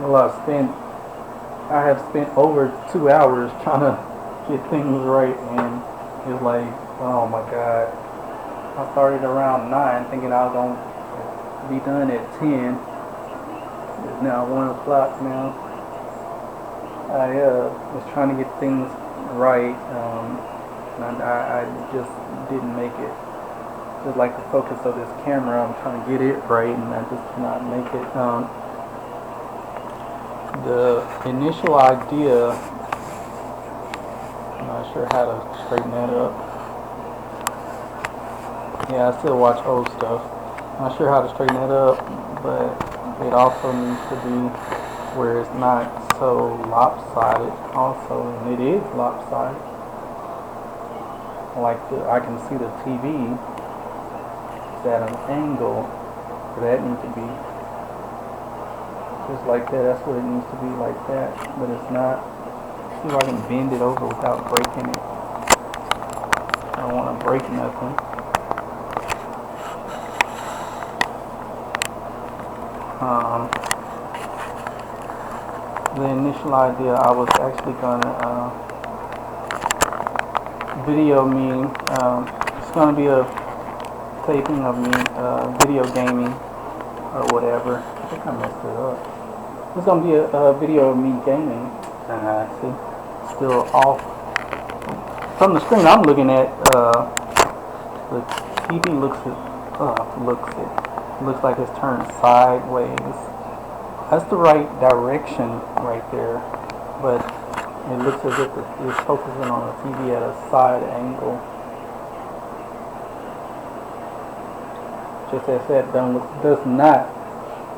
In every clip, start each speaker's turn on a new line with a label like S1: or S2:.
S1: Well, I have spent over 2 hours trying to get things right, and it's like, oh my God. I started around 9 thinking I was going to be done at 10. It's now 1 o'clock now. I was trying to get things right, and I just didn't make it. Just like the focus of this camera, I'm trying to get it right, and I just cannot make it. The initial idea, I'm not sure how to straighten that up. Yeah, I still watch old stuff. I'm not sure how to straighten that up, but it also needs to be where it's not so lopsided also, and it is lopsided. Like I can see the TV is at an angle where that needs to be. Just like that, that's what it needs to be, like that, but it's not. See if I can bend it over without breaking it. I don't want to break nothing. The initial idea, I was actually gonna video me. It's gonna be a taping of me video gaming or whatever. I think I messed it up. It's gonna be a video of me gaming. See, still off from the screen. I'm looking at the TV looks like it's turned sideways. That's the right direction right there, but it looks as if it's focusing on the TV at a side angle. Just as that does not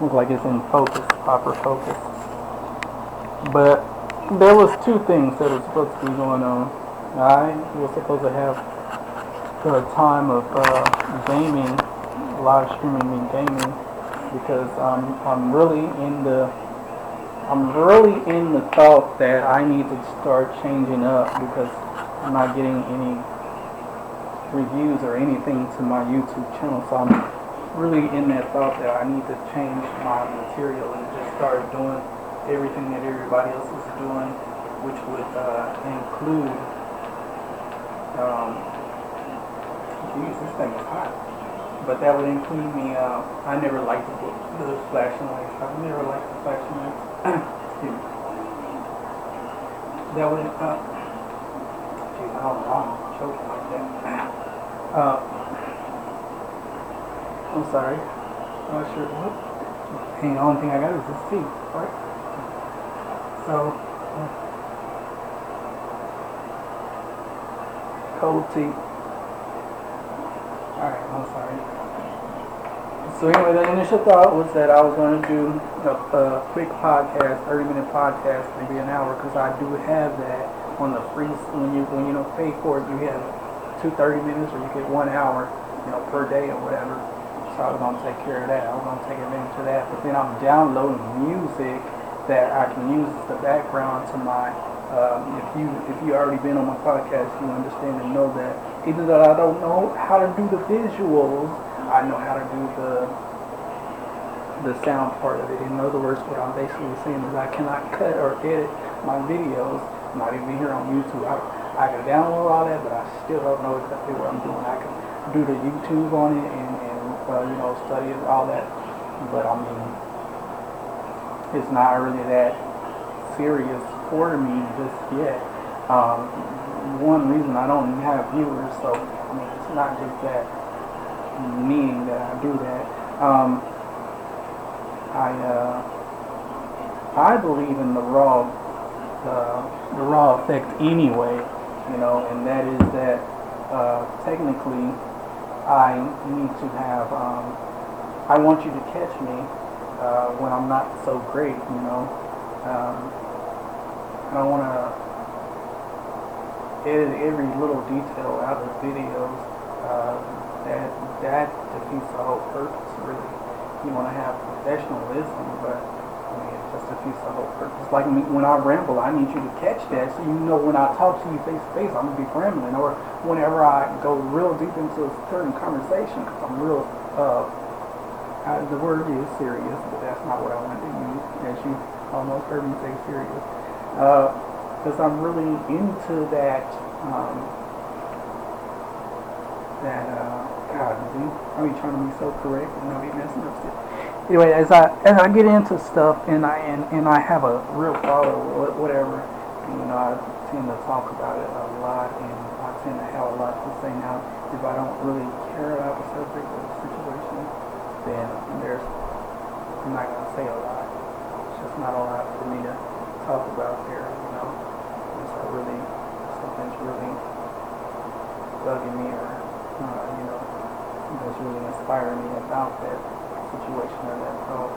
S1: look like it's in focus, proper focus. But there was two things that were supposed to be going on. I was supposed to have the time of gaming, live streaming me gaming, because I'm really in the thought that I need to start changing up, because I'm not getting any reviews or anything to my YouTube channel. So I'm really in that thought that I need to change my material and just start doing everything that everybody else is doing, which would include geez, this thing is hot. But that would include me. I never liked the flashing lights. I've never liked the flashing lights. Excuse me. That would. Geez, I don't know. I'm choking like that. I'm sorry. I'm not sure what. Hey, the only thing I got is this tea, right? So, cold tea. Alright, I'm sorry. So anyway, the initial thought was that I was going to do a quick podcast, 30-minute podcast, maybe an hour, because I do have that on the free. When you don't pay for it, you have 30 minutes, or you get 1 hour, per day or whatever. So I was going to take care of that. I was going to take advantage of that. But then I'm downloading music that I can use as the background to my. If you already been on my podcast, you understand and know that even though I don't know how to do the visuals, I know how to do the sound part of it. In other words, what I'm basically saying is I cannot cut or edit my videos, not even here on YouTube. I can download all that, but I still don't know exactly what I'm doing. I can do the YouTube on it and study it, all that, but I mean, it's not really that serious for me just yet. One reason I don't have viewers, so I mean, it's not just that meaning that I do that. I believe in the raw effect anyway, and that is that technically I need to have. I want you to catch me when I'm not so great, I don't want to edit every little detail out of videos. That defeats the whole purpose, really. You want to have professionalism, but I mean, it just defeats the whole purpose. Like me, when I ramble, I need you to catch that, so when I talk to you face to face, I'm going to be rambling. Or whenever I go real deep into a certain conversation, because I'm real, the word is serious, but that's not what I want to use, as you almost heard me say serious. Because I'm really into that, God, dude, I be trying to be so correct and I be messing up stuff. Anyway, as I get into stuff and I have a real follow, whatever, I tend to talk about it a lot, and I tend to have a lot to say. Now, if I don't really care about the subject or the situation, then I'm not gonna say a lot. It's just not a lot for me to talk about there, Unless something's really bugging me, or something's really inspiring me about that situation or that thought,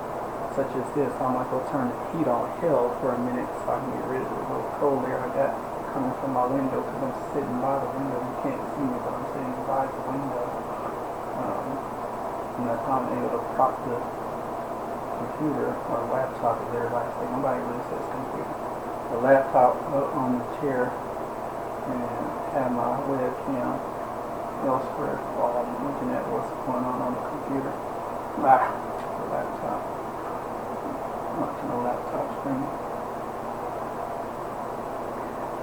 S1: such as this. I might go turn the heat on hell for a minute so I can get rid of the little cold air I got coming from my window, because I'm sitting by the window. You can't see me, but I'm sitting by the window. And that's how I'm able to prop the computer or laptop, as everybody say. Nobody really says computer. The laptop up on the chair and have my webcam elsewhere while I'm looking at what's going on the computer. The laptop. Watching the laptop screen.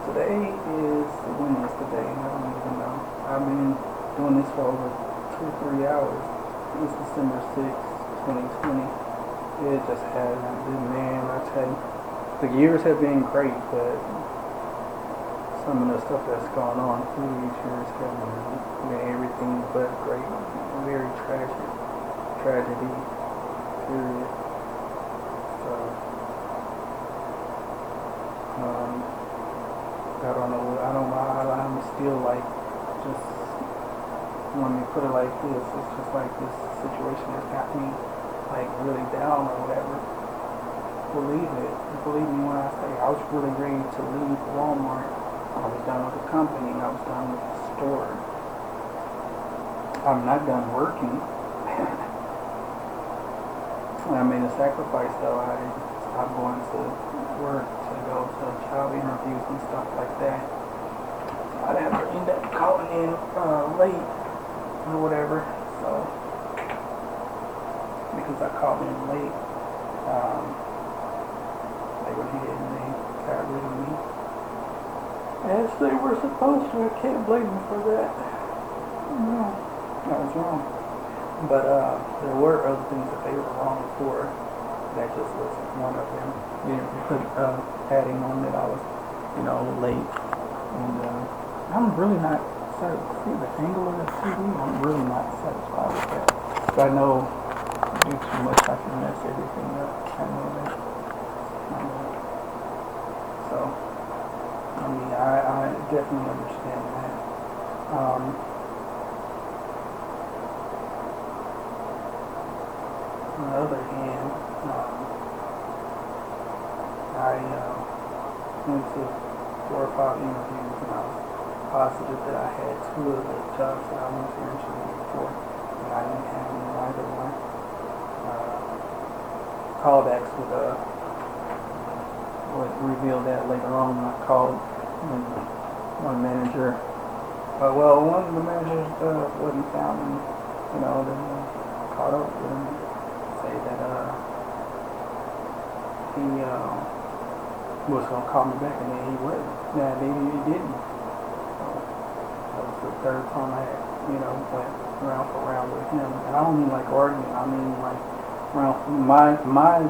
S1: Today is, when is today? I don't even know. I've been doing this for over 2-3 hours. It's December 6th, 2020. It just hasn't been, man, I tell you. The years have been great, but some of the stuff that's gone on through these years have been everything but great. Very tragic. Tragedy. Period. So, I don't know, I'm still like, just, when you put it like this, it's just like this situation has got me, like, really down or whatever. Believe me when I say I was really ready to leave Walmart. I was done with the company, I was done with the store. I'm not done working. When I made a sacrifice, though, I stopped going to work to go to job interviews and stuff like that. I'd have to end up calling in late or whatever. So, because I called in late, they went ahead and they got rid of me, as they were supposed to. I can't blame them for that. No, that was wrong. But there were other things that they were wrong for. That just was one of them. You put adding on that I was, late. And I'm really not satisfied. See the angle of the TV? I'm really not satisfied with that. But I know do too much, I can mess everything up. I know that. So, I definitely understand that. On the other hand, I went to 4 or 5 interviews, and I was positive that I had 2 of the jobs that I went to interview for, and I didn't have either one. Callbacks would reveal that later on when I called, and one manager, one of the managers wasn't found, and then I caught up with him. Say that he was gonna call me back, and then he wasn't. Nah, maybe he didn't. So that was the 3rd time I had, went round for round with him. And I don't mean like arguing. I mean like round. My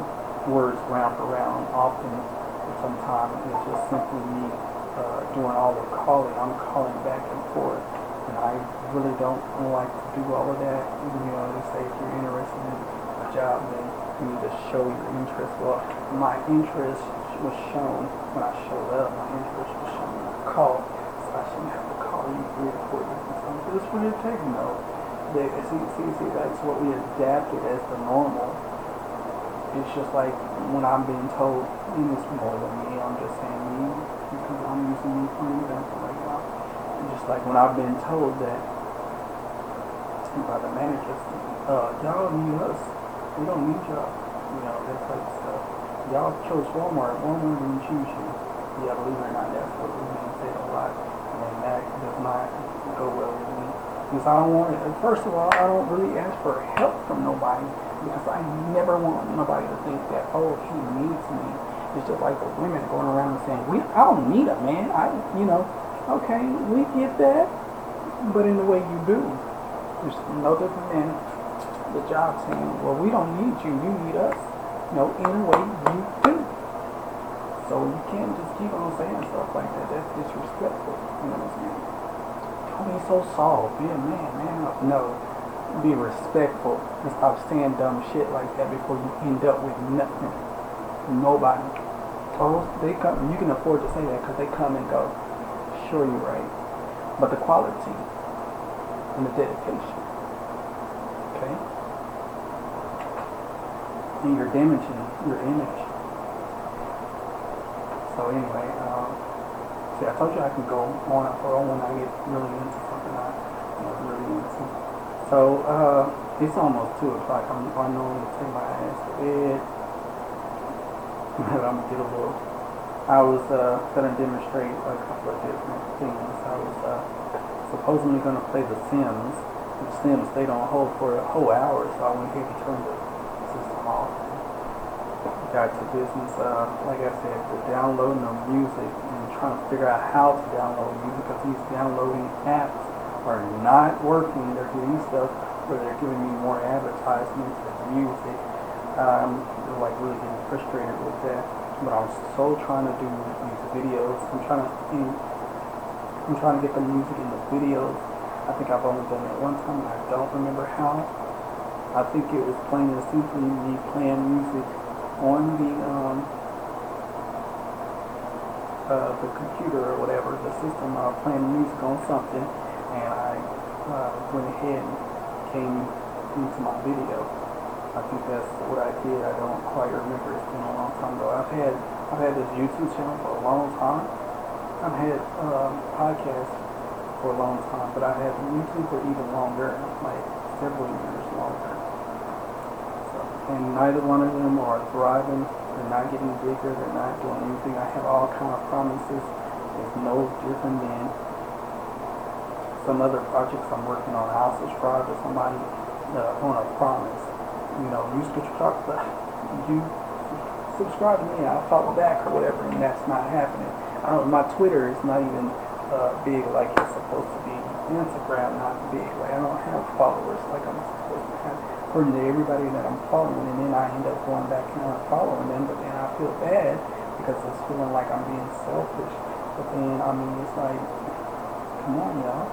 S1: words round for round often, sometimes it's just simply me doing all the calling. I'm calling back and forth, and I really don't like to do all of that. They say if you're interested in job, then you need to show your interest. Well, my interest was shown when I showed up. My interest was shown when I called, so I shouldn't have to call you 3 or 4 different times. This would have taken though. See, that's what we adapted as the normal. It's just like when I'm being told, and it's more than me, I'm just saying me, because I'm using me for an example right now. It's just like when I've been told that by the managers, y'all need us. We don't need y'all, that type of stuff. Y'all chose Walmart. Walmart didn't choose you. Yeah, believe it or not, that's what we've been saying a lot. And that does not go well with me. Because I don't want it. First of all, I don't really ask for help from nobody. Because I never want nobody to think that, oh, he needs me. It's just like the women going around and saying, I don't need a man. Okay, we get that, but in the way you do. There's no different than the job saying, well, we don't need you, you need us. No, in a way you do. So you can't just keep on saying stuff like that. That's disrespectful. You know what I'm saying? Don't be so soft. Be a man up. No. Be respectful and stop saying dumb shit like that before you end up with nothing. Nobody. They come. You can afford to say that because they come and go. Sure, you're right. But the quality and the dedication. Okay? And you're damaging your image. So anyway, see, I told you I can go on and on when I get really into something I'm really into. So, it's almost 2 o'clock. I normally take my ass to bed. I'm gonna get a little. I was gonna demonstrate a couple of different things. I was supposedly gonna play The Sims. The Sims stayed on hold for a whole hour, so I went here to turn the system off. Got to business, like I said, the downloading of music and trying to figure out how to download music because these downloading apps are not working. They're giving stuff where they're giving me more advertisements and music. They're like really getting frustrated with that. But I'm so trying to do these videos. I'm trying to get the music in the videos. I think I've only done it one time and I don't remember how. I think it was plain and simply me playing music on the computer or whatever, the system, playing music on something, and I went ahead and came into my video. I think that's what I did. I don't quite remember. It's been a long time ago. I've had this YouTube channel for a long time. I've had podcasts for a long time, but I had YouTube for even longer, like several years longer. And neither one of them are thriving. They're not getting bigger. They're not doing anything. I have all kind of promises. It's no different than some other projects I'm working on. I'll subscribe to somebody on a promise. You subscribe to me. I'll follow back or whatever, and that's not happening. My Twitter is not even big like it's supposed to be. Instagram not big. Like I don't have followers like I'm supposed to have. According to everybody that I'm following, and then I end up going back and following them, but then I feel bad because it's feeling like I'm being selfish. But then, it's like, come on, y'all.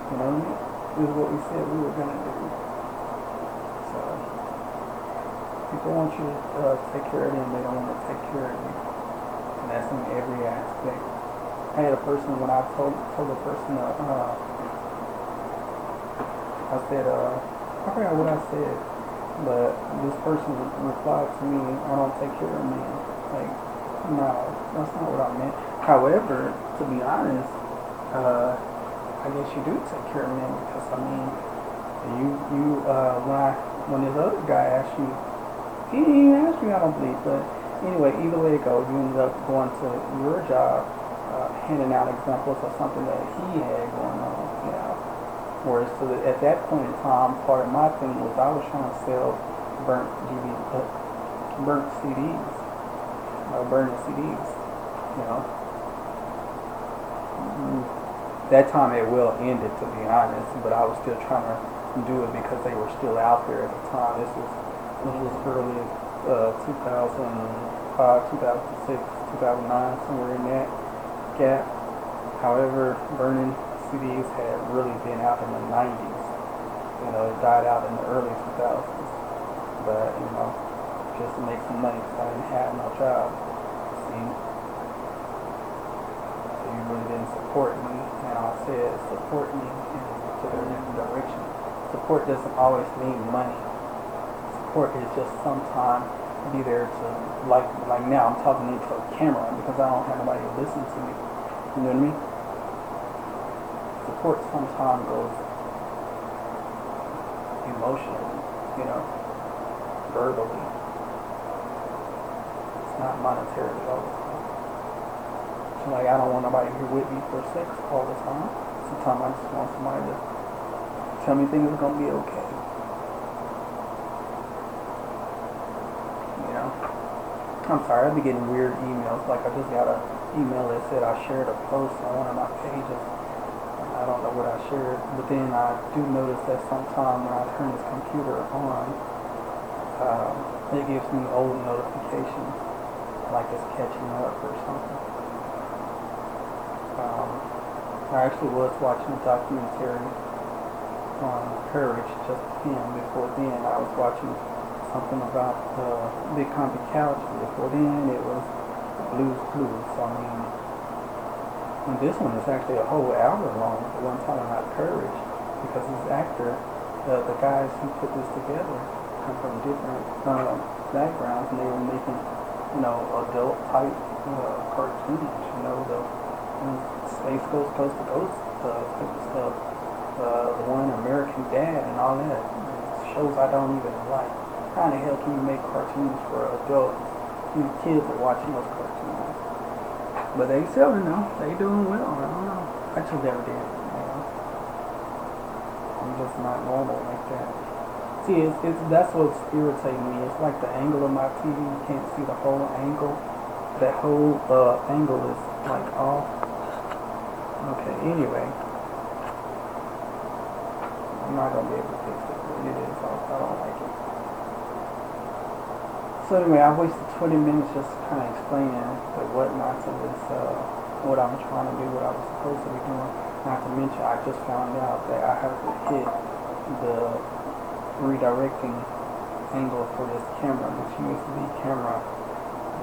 S1: You know what I mean? This is what we said we were going to do. So, people want you to take care of them, they don't want to take care of you. And that's in every aspect. I had a person, when I told a person, I said, I forgot what I said, but this person replied to me, I don't take care of men. Like, no, that's not what I meant. However, to be honest, I guess you do take care of men because, when this other guy asked you, he didn't even ask you, I don't believe, but anyway, either way it goes, you ended up going to your job, handing out examples of something that he had going on, Whereas at that point in time, part of my thing was I was trying to sell burnt CDs, burning CDs, That time it well ended, to be honest, but I was still trying to do it because they were still out there at the time. This was early 2005, 2006, 2009, somewhere in that gap. However, burning CDs had really been out in the 90s. It died out in the early 2000s. But, just to make some money because I didn't have no job. See? So you really didn't support me. And I said support me into a different direction. Support doesn't always mean money. Support is just sometimes be there to, like now I'm talking into a camera because I don't have nobody to listen to me. You know what I mean? Support sometimes goes emotionally, verbally. It's not monetarily all the time. So like I don't want nobody here with me for sex all the time. Sometimes I just want somebody to tell me things are gonna be okay. I'm sorry, I've been getting weird emails. Like I just got an email that said I shared a post on one of my pages. I don't know what I shared, but then I do notice that sometime when I turn this computer on, it gives me old notifications, like it's catching up or something. I actually was watching a documentary on courage just then. Before then, I was watching something about Big Comfy Couch. Before then, it was Blues Clues. So, I mean, and this one is actually a whole hour long. The one talking about courage, because this actor, the guys who put this together, come from different backgrounds, and they were making, adult type cartoons. The Space Ghost, Coast to Coast type of stuff. The one American Dad and all that. Shows I don't even like. How the hell can you make cartoons for adults? These kids are watching those cartoons. But they selling them. They doing well. I don't know. I just never did. I'm just not normal like that. See, that's what's irritating me. It's like the angle of my TV. You can't see the whole angle. That whole angle is like off. Okay, anyway. I'm not gonna be able to fix it. It is off. I don't like it. So anyway, I wasted 20 minutes just kind of explaining the whatnots of this, what I'm trying to do, what I was supposed to be doing. Not to mention, I just found out that I have to hit the redirecting angle for this camera, this USB camera,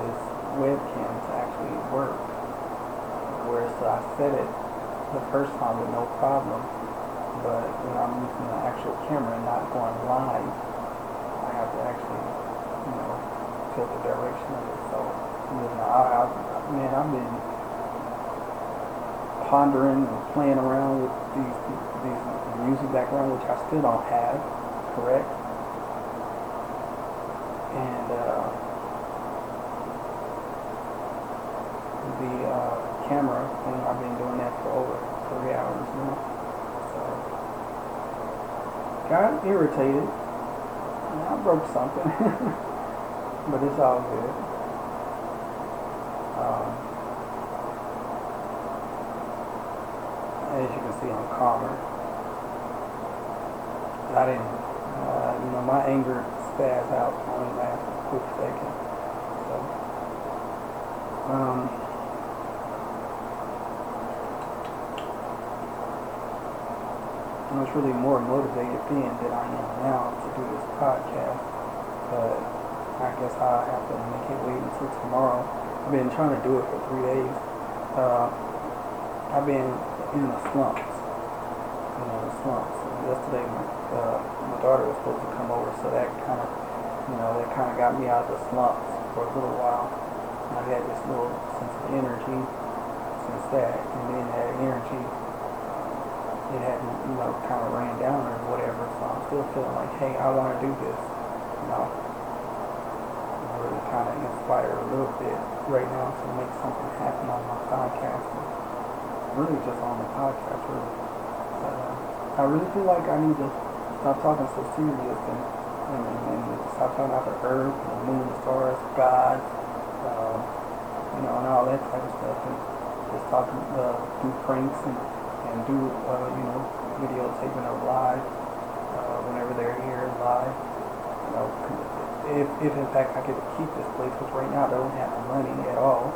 S1: this webcam to actually work. Whereas I set it the first time with no problem, but when I'm using the actual camera and not going live, I have to actually, tilt the direction of it. So, I've been pondering and playing around with these music background, which I still don't have correct. And the camera thing, I've been doing that for over 3 hours now. So, got irritated. I broke something. But it's all good. As you can see, I'm calmer. I didn't, my anger spazzed out only last a quick second. So, I was really more motivated then than I am now to do this podcast. But I guess I have to make it wait until tomorrow. I've been trying to do it for 3 days. I've been in the slumps. Yesterday, my daughter was supposed to come over, so that kind of got me out of the slumps for a little while. And I had this little sense of energy since that, and then that energy, it hadn't, kind of ran down or whatever. So I'm still feeling like, hey, I want to do this. Really kind of inspired a little bit right now to make something happen on my podcast. Really just on the podcast, really. But, I really feel like I need to stop talking so serious and stop talking about the earth, the moon, the stars, God, and all that type of stuff, and just talking, do pranks and do, videotaping of live, whenever they're here live. If in fact I get to keep this place, which right now I don't have the money at all.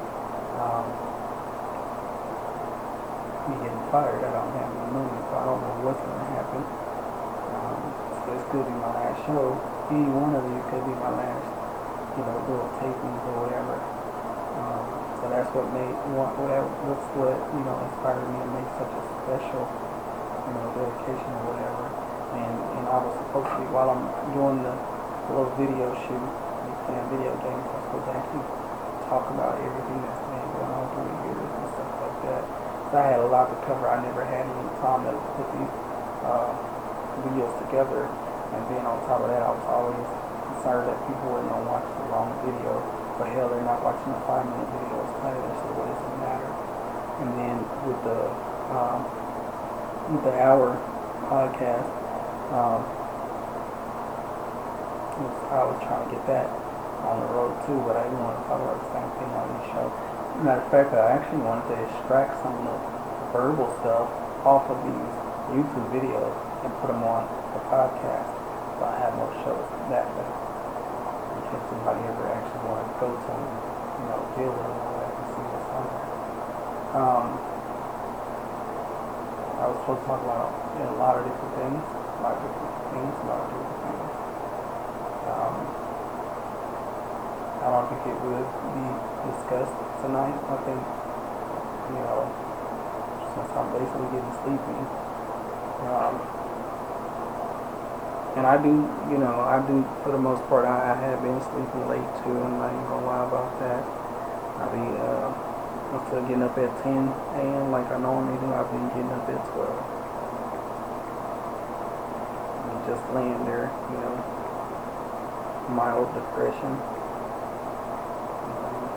S1: Me getting fired, I don't have any money, so I don't know what's going to happen. So this could be my last show. Any one of you could be my last, little tapings or whatever. So that's what inspired me to make such a special, dedication or whatever. And I was supposed to be, while I'm doing the little video shoot, playing video games, I'm supposed to actually talk about everything that's been going on through the years and stuff like that. So I had a lot to cover. I never had any time to put these videos together, and then on top of that, I was always concerned that people wouldn't watch the long video. But hell, they're not watching the 5-minute videos either, so what does it matter? And then with the hour podcast, I was trying to get that on the road too, but I didn't want to talk about the same thing on this show. Matter of fact, I actually wanted to extract some of the verbal stuff off of these YouTube videos and put them on the podcast, so I have more shows that way. In case somebody ever actually wanted to go to them, deal with them, I can see what's on there. I was supposed to talk about a lot of different things, a lot of different things. I don't think it would be discussed tonight. I think, since I'm basically getting sleepy, and I do for the most part, I have been sleeping late too, and I ain't gonna lie about that. Instead of getting up at 10 a.m. like I normally do, I've been getting up at 12. And just laying there, mild depression.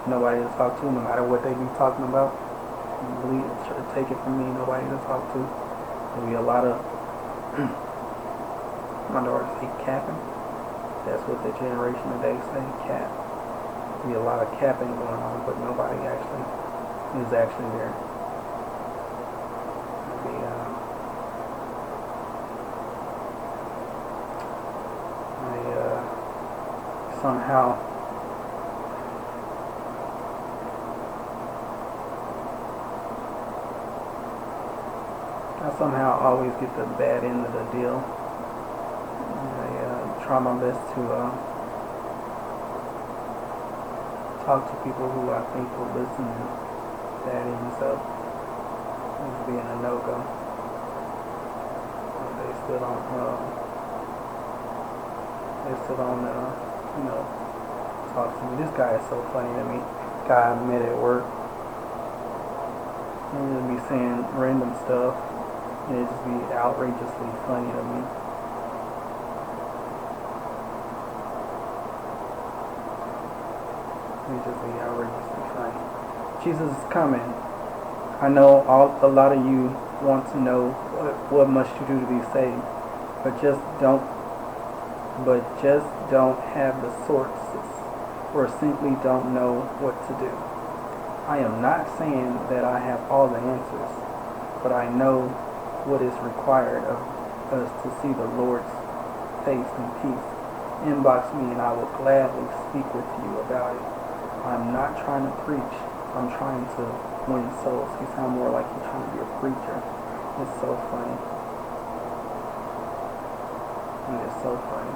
S1: Nobody to talk to, no matter what they be talking about. Believe it, take it from me, nobody to talk to. There'll be a lot of, my daughter say capping. That's what the generation today say, cap. There'll be a lot of capping going on, but nobody actually is actually there. I somehow always get the bad end of the deal. I try my best to talk to people who I think will listen, and that ends up being a no-go. They still don't talk to me. This guy is so funny to me. Guy I met at work. He'll be saying random stuff, and it just be outrageously funny to me. It just be outrageously funny. Jesus is coming. I know a lot of you want to know what must you do to be saved, but just don't have the sources, or simply don't know what to do. I am not saying that I have all the answers, but I know what is required of us to see the Lord's face in peace. Inbox me and I will gladly speak with you about it. I'm not trying to preach. I'm trying to win souls. You sound more like you're trying to be a preacher. It's so funny. It's so funny.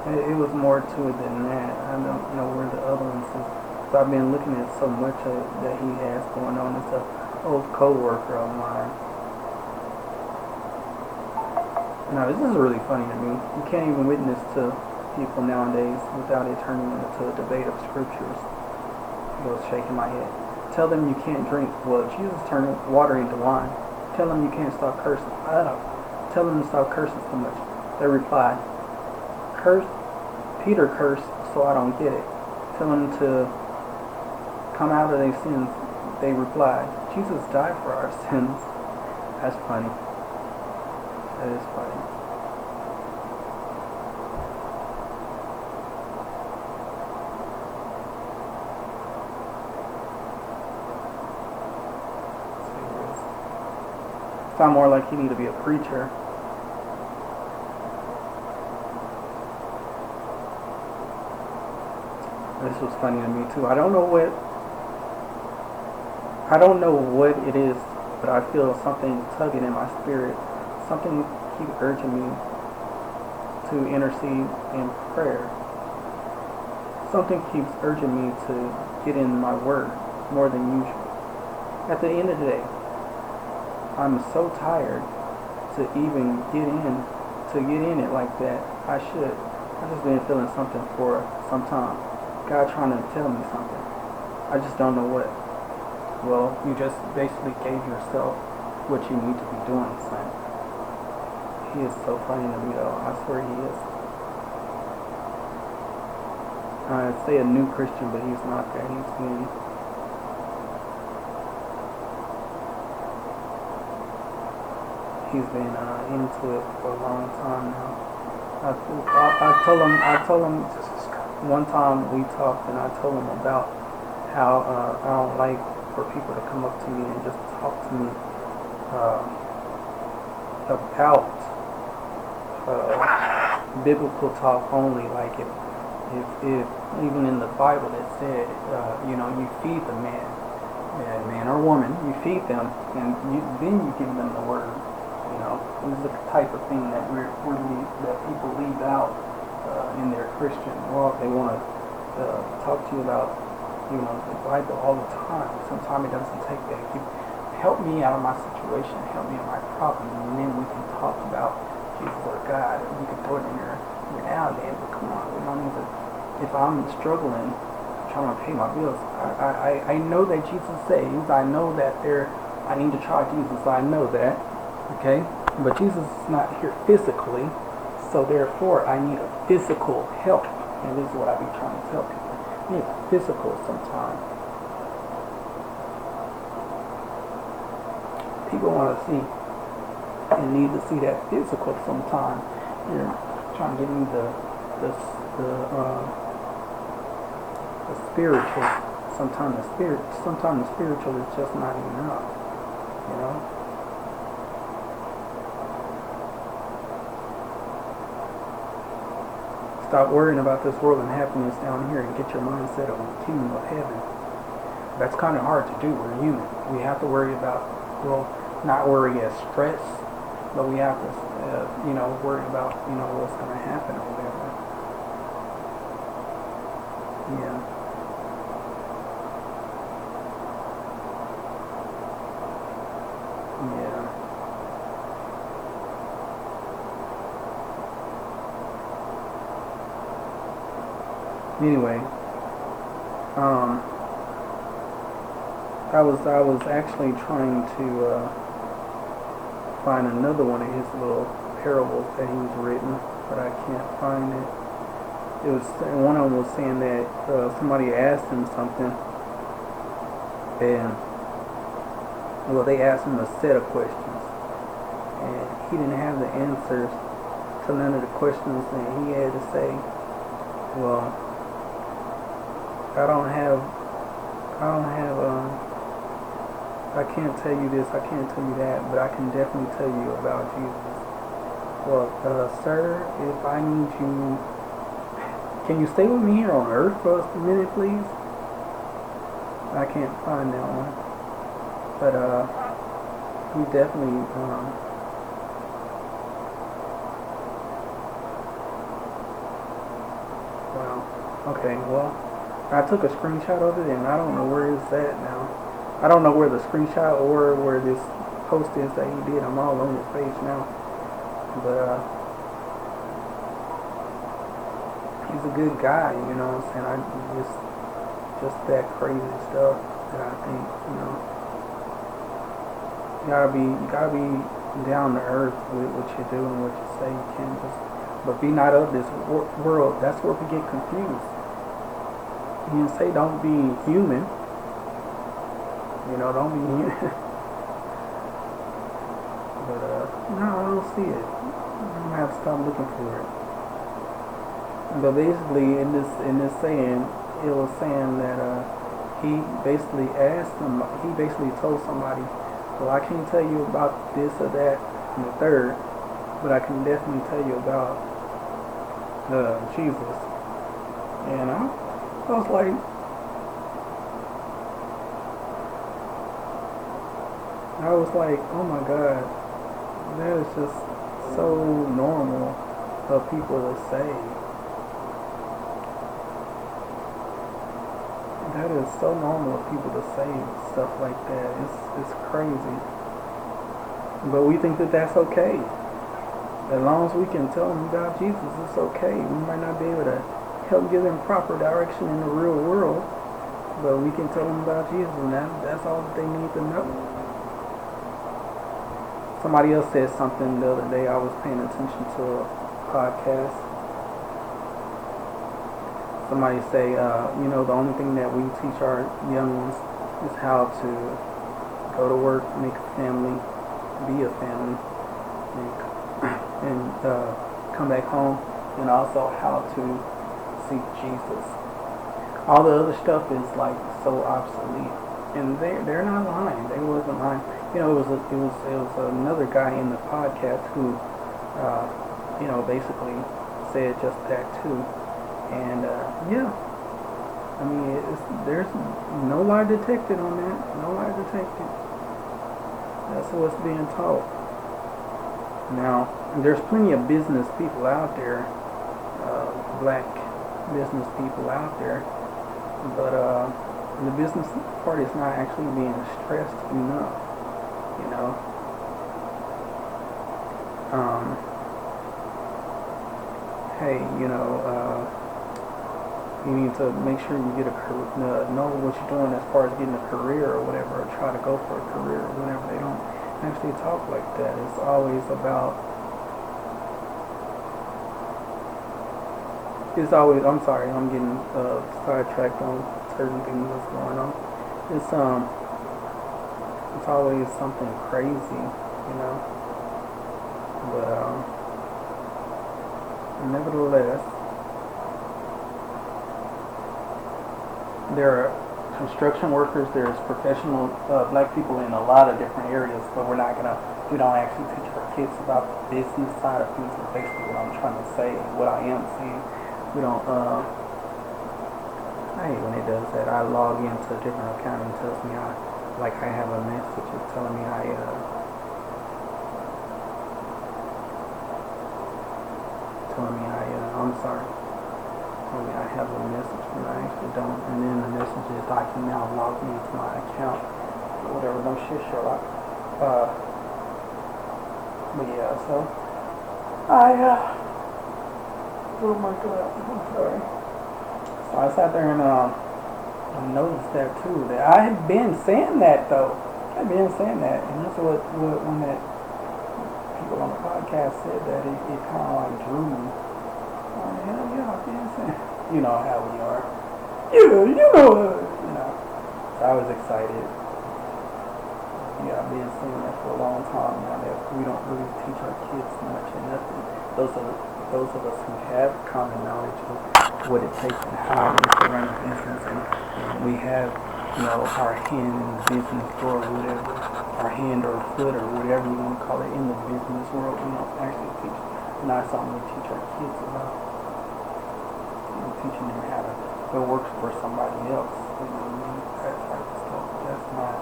S1: It was more to it than that. I don't know where the other ones is. So I've been looking at so much of that he has going on. It's an old co-worker of mine. Now this is really funny to me. You can't even witness to people nowadays without it turning into a debate of scriptures. I was shaking my head. Tell them you can't drink. Well, Jesus turned water into wine. Tell them you can't stop cursing. Tell them to stop cursing so much. They replied, curse? Peter cursed, so I don't get it. Tell them to come out of their sins. They replied, Jesus died for our sins. That's funny. That is funny. Sound more like you need to be a preacher. This was funny to me too. I don't know what it is, but I feel something tugging in my spirit. Something keeps urging me to intercede in prayer. Something keeps urging me to get in my word more than usual. At the end of the day, I'm so tired to even get in it like that. I should. I've just been feeling something for some time. God trying to tell me something. I just don't know what. Well, you just basically gave yourself what you need to be doing, son. He is so funny to me though. I swear he is. I'd say a new Christian, but he's not that. he's been into it for a long time now. I told him one time we talked, and I told him about how I don't like for people to come up to me and just talk to me about biblical talk only. Like if even in the Bible it said, you feed the man or woman, you feed them, and then you give them the word. This is the type of thing that that people leave out in their Christian walk. They want to talk to you about the Bible all the time. Sometimes it doesn't take that. Help me out of my situation, help me out of my problem, and then we can talk about Jesus or God. We can throw it in there every now and then, but come on, we don't need to. If I'm struggling, trying to pay my bills, I know that Jesus saves. I know that I need to try Jesus. I know that, okay? But Jesus is not here physically, so therefore I need a physical help. And this is what I be trying to tell people. I need physical sometimes. People want to see and need to see that physical sometimes. You're trying to give me the spiritual. Sometimes the spiritual is just not enough. Stop worrying about this world and happiness down here and get your mindset on the kingdom of heaven. That's kind of hard to do. We're human. We have to worry about, not worry as stress, but we have to, worry about, what's going to happen or whatever. Yeah. Yeah. Anyway, I was actually trying to find another one of his little parables that he's written, but I can't find it. One of them was saying that somebody asked him something, and they asked him a set of questions, and he didn't have the answers to none of the questions, and he had to say, I can't tell you this, I can't tell you that, but I can definitely tell you about Jesus. Sir, if I need you, can you stay with me here on earth for a minute, please? I can't find that one. But, he definitely, okay, I took a screenshot of it, and I don't know where it's at now. I don't know where the screenshot or where this post is that he did. I'm all on his page now. But he's a good guy, you know what I'm saying? Just that crazy stuff that I think, you gotta be down to earth with what you do and what you say. You can't but be not of this world. That's where we get confused. You say don't be human. Don't be human. But no, I don't see it. I'm gonna have to stop looking for it. But basically, in this saying, it was saying that he basically told somebody, I can't tell you about this or that and the third, but I can definitely tell you about Jesus. And I was like, oh my God, that is just so normal for people to say. That is so normal for people to say stuff like that. It's crazy. But we think that that's okay. As long as we can tell them about Jesus, it's okay. We might not be able to help give them proper direction in the real world, but we can tell them about Jesus, and that's all that they need to know. Somebody else said something the other day. I was paying attention to a podcast. Somebody say, the only thing that we teach our young ones is how to go to work, make a family, be a family. and come back home, and also how to seek Jesus. All the other stuff is like so obsolete, and they're not lying. They wasn't lying. It was another guy in the podcast who basically said just that too, and yeah. I mean, there's no lie detected on that. No lie detected. That's what's being taught. Now, there's plenty of business people out there, black business people out there, but the business part is not actually being stressed enough, you know. Hey, you need to make sure you get know what you're doing as far as getting a career or whatever, or try to go for a career or whatever. They don't actually talk like that. It's always I'm sorry, I'm getting sidetracked on certain things that's going on. It's always something crazy, but nevertheless, there are construction workers, there's professional black people in a lot of different areas, but we don't actually teach our kids about the business side of things. Is basically what I'm trying to say, what I am saying. We don't, I hate when it does that. I log into a different account and it tells me I have a message. It's telling me I'm sorry. I have a message when I actually don't, and then the message is I can now log me into my account or whatever. No shit, Sherlock. But yeah, so oh my god, I'm sorry. So I sat there and I noticed that too. That I had been saying that though. I've been saying that, and that's what when that people on the podcast said that it kind of like drew me. Oh hell yeah, I've been saying. You know how we are. So I was excited. Yeah, I've been saying that for a long time now that we don't really teach our kids much and nothing. Those of us who have common knowledge of what it takes and how it is to run a business, and we have, our hand in the business or whatever, our hand or foot or whatever you want to call it in the business world. We don't actually teach. Not something we teach our kids about. Teaching them how to go work for somebody else, that type of stuff. That's not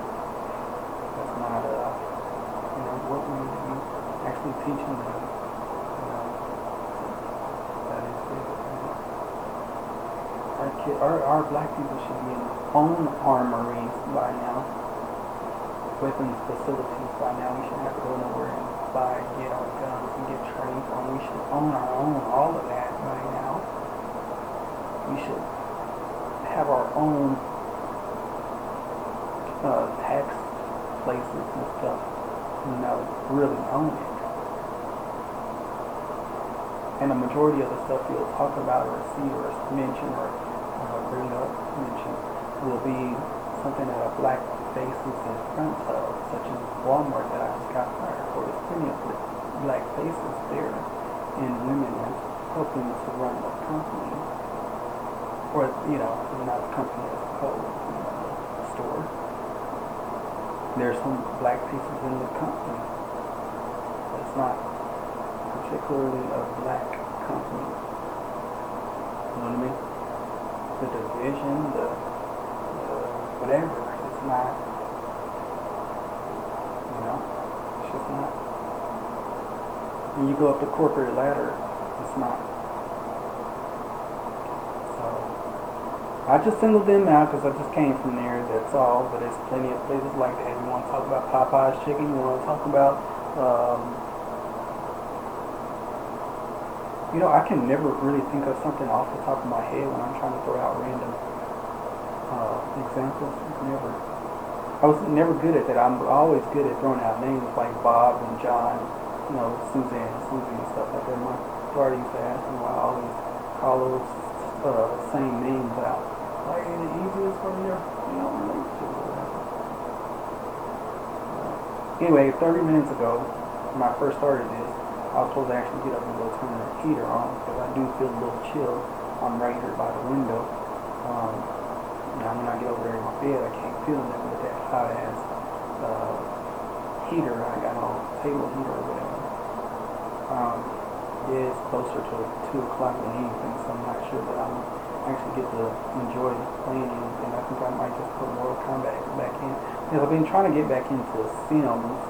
S1: what we need to be actually teaching them. That is it. Our black people should be in own armories by now, weapons facilities by now. We shouldn't have to go nowhere and get our guns and get trained on. We should own our own, all of that by now. We should have our own tax places and stuff, really own it. And the majority of the stuff you'll talk about or see or mention or mention will be something that a black face is in front of, such as Walmart that I just got fired for. There's plenty of black faces there, and women are helping to run the company. Or, not the company as a whole, the store. There's some black faces in the company. It's not particularly a black company. You know what I mean? The division, the whatever, it's not, it's just not. When you go up the corporate ladder, it's not. I just singled them out because I just came from there, that's all, but there's plenty of places like that. You want to talk about Popeye's chicken, you want to talk about, I can never really think of something off the top of my head when I'm trying to throw out random examples. I was never good at that. I'm always good at throwing out names like Bob and John, Suzanne and Susie and stuff like that. My daughter used to ask me why I always call those same names out. Like the easiest for me to relate to. Anyway, 30 minutes ago, when I first started this, I was supposed to actually get up and go turn the heater on because I do feel a little chill. I'm right here by the window. Now when I get over there in my bed, I can't feel that with that hot ass heater I got on, table heater or whatever. Yeah, it's closer to 2 o'clock than anything, so I'm not sure that I'm actually get to enjoy playing anything. I think I might just put Mortal Kombat back in. Because I've been trying to get back into Sims,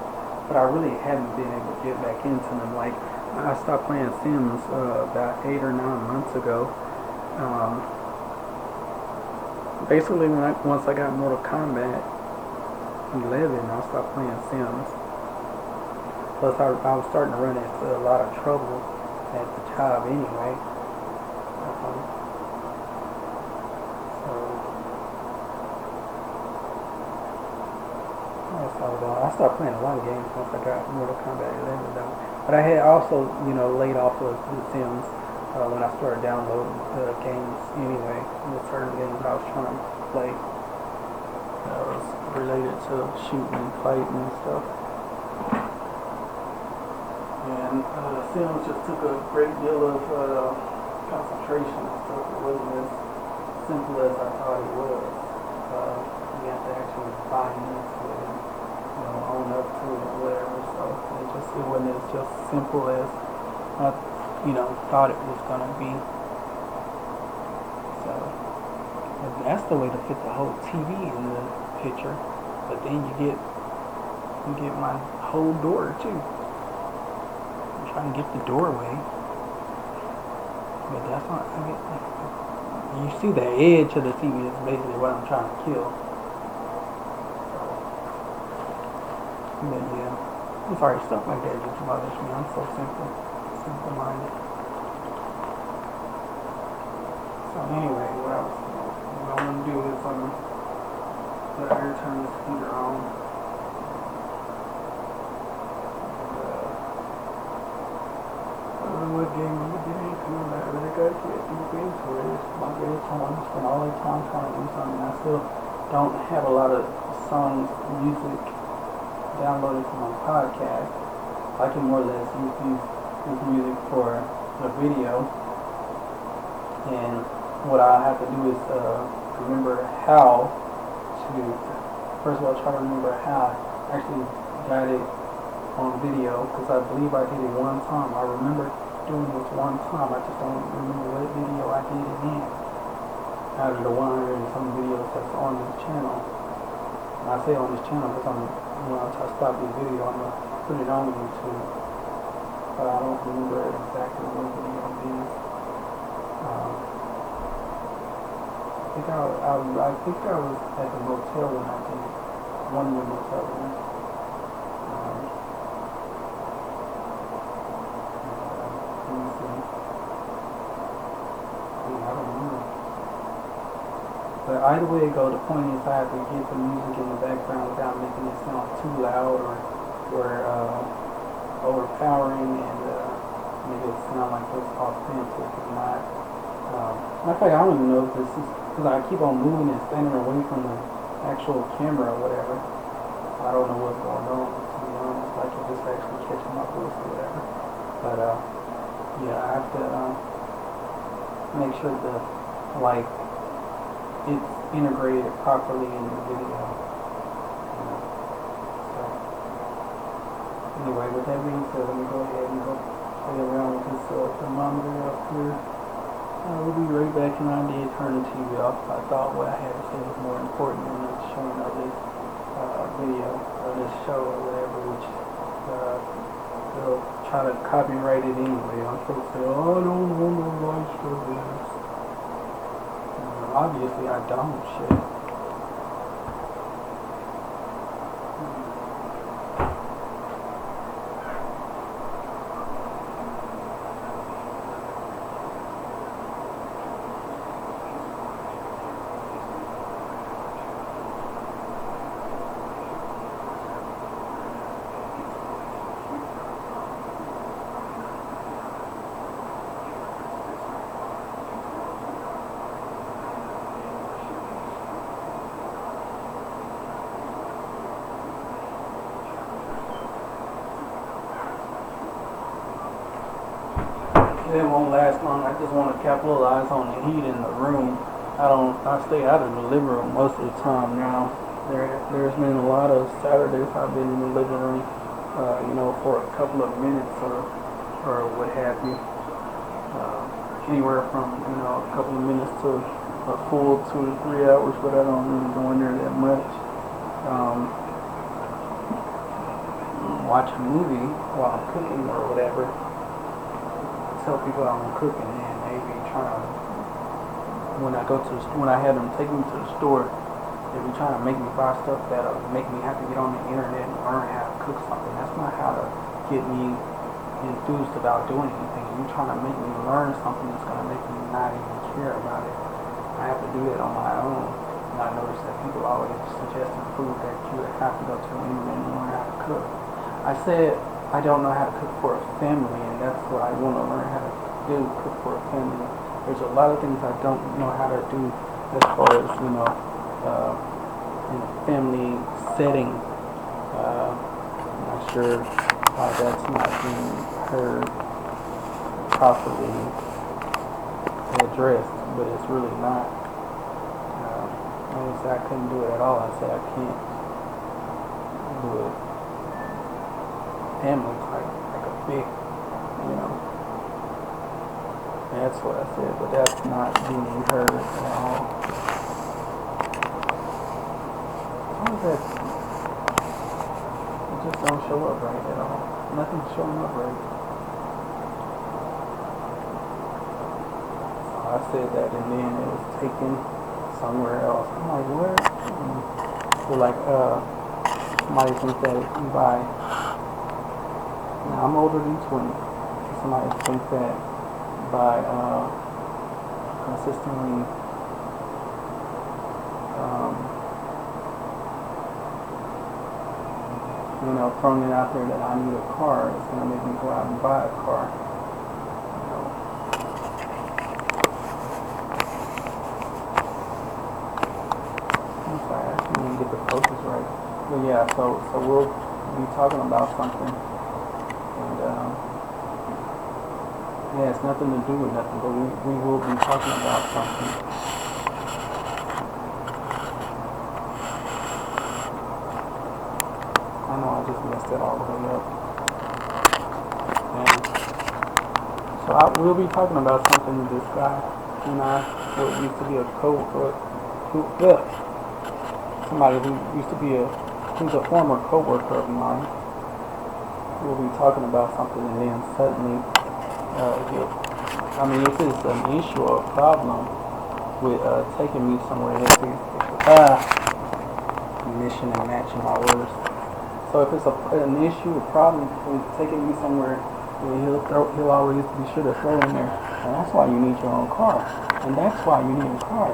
S1: but I really haven't been able to get back into them. Like, I stopped playing Sims about 8 or 9 months ago. Basically, once I got Mortal Kombat 11, I stopped playing Sims. Plus, I was starting to run into a lot of trouble at the job anyway. I stopped playing a lot of games once I got Mortal Kombat 11 though. But I had also, laid off of The Sims when I started downloading games anyway. There's certain games I was trying to play that was related to shooting and fighting and stuff. And Sims just took a great deal of concentration and stuff. It wasn't as simple as I thought it was. You have to actually buy into it and own up to it or whatever. So it wasn't as just simple as I thought it was gonna be. So that's the way to fit the whole TV in the picture. But then you get my whole door too. I'm trying to get the doorway. But that's not you see the edge of the TV is basically what I'm trying to kill. But yeah, I'm sorry, stuff like that just bothers me. I'm so simple-minded. So anyway, what I want to do is let her turn this heater on. And, I don't know what game I'm gonna get into. I really gotta get deep into it. My bad, so I'm gonna spend all the time trying to do something. I still don't have a lot of songs, music downloaded from my podcast. I can more or less use music for the video, and what I have to do is remember how to, first of all, try to remember how I actually got it on video, because I believe I did it one time. I remember doing this one time. I just don't remember what video I did it in out of the 100 and some videos that's on this channel. And I say on this channel because when I stop this video, I'm going to put it on YouTube. But I don't remember exactly what video it is. I think I was at the motel when I did it. One of the motel ones. Let me see. I don't remember. But either way it goes, the point is I have to get the music in the background without making it sound too loud or overpowering, and make it sound like it's authentic and not. Matter of fact, I don't even know if this is, because I keep on moving and standing away from the actual camera or whatever. I don't know what's going on, to be honest, like if it's actually catching my voice or whatever. But yeah, I have to make sure it's integrated properly in the video. So anyway, with that being said, let me go ahead and go play around with this thermometer up here. We'll be right back, and I did turn the TV off. I thought what I had to say was more important than the showing of this video or this show or whatever, which they'll try to copyright it anyway. I'm supposed to say, oh, I don't want no rights for this. Obviously I don't, shit. It won't last long. I just want to capitalize on the heat in the room. I stay out of the living room most of the time now. There's been a lot of Saturdays I've been in the living room, for a couple of minutes or what have you. Anywhere from, a couple of minutes to a full 2 to 3 hours, but I don't really go in there that much. Watch a movie while I'm cooking or whatever. Tell people I'm cooking and maybe trying to, when I had them take me to the store, they be trying to make me buy stuff that'll make me have to get on the internet and learn how to cook something. That's not how to get me enthused about doing anything. You're trying to make me learn something that's going to make me not even care about it. I have to do that on my own. And I notice that people always suggesting food that you have to go to the internet and learn how to cook. I said I don't know how to cook for a family, and that's what I want to learn how to do, cook for a family. There's a lot of things I don't know how to do as far as, in a family setting. I'm not sure why that's not being heard properly addressed, but it's really not. I didn't say I couldn't do it at all. I said I can't do it. Family like a big, that's what I said, but that's not being heard at all. How is that? It just don't show up right at all. Nothing's showing up right. So I said that, and then it was taken somewhere else. I'm like, where? So like, somebody thinks that you buy. Now I'm older than 20. Somebody thinks that by consistently throwing it out there that I need a car, it's going to make me go out and buy a car. I'm sorry, I didn't even get the process right. But yeah, so we'll be talking about something. And yeah, it's nothing to do with nothing, but we will be talking about something. I know I just messed it all the way up. And so we'll be talking about something this guy and I, what used to be a somebody who used to be who's a former co-worker of mine. We'll be talking about something, and then suddenly, if it's an issue or a problem with taking me somewhere, mission and matching my words. So if it's an issue, a problem with taking me somewhere, he'll always be sure to throw in there. And that's why you need your own car. And that's why you need a car.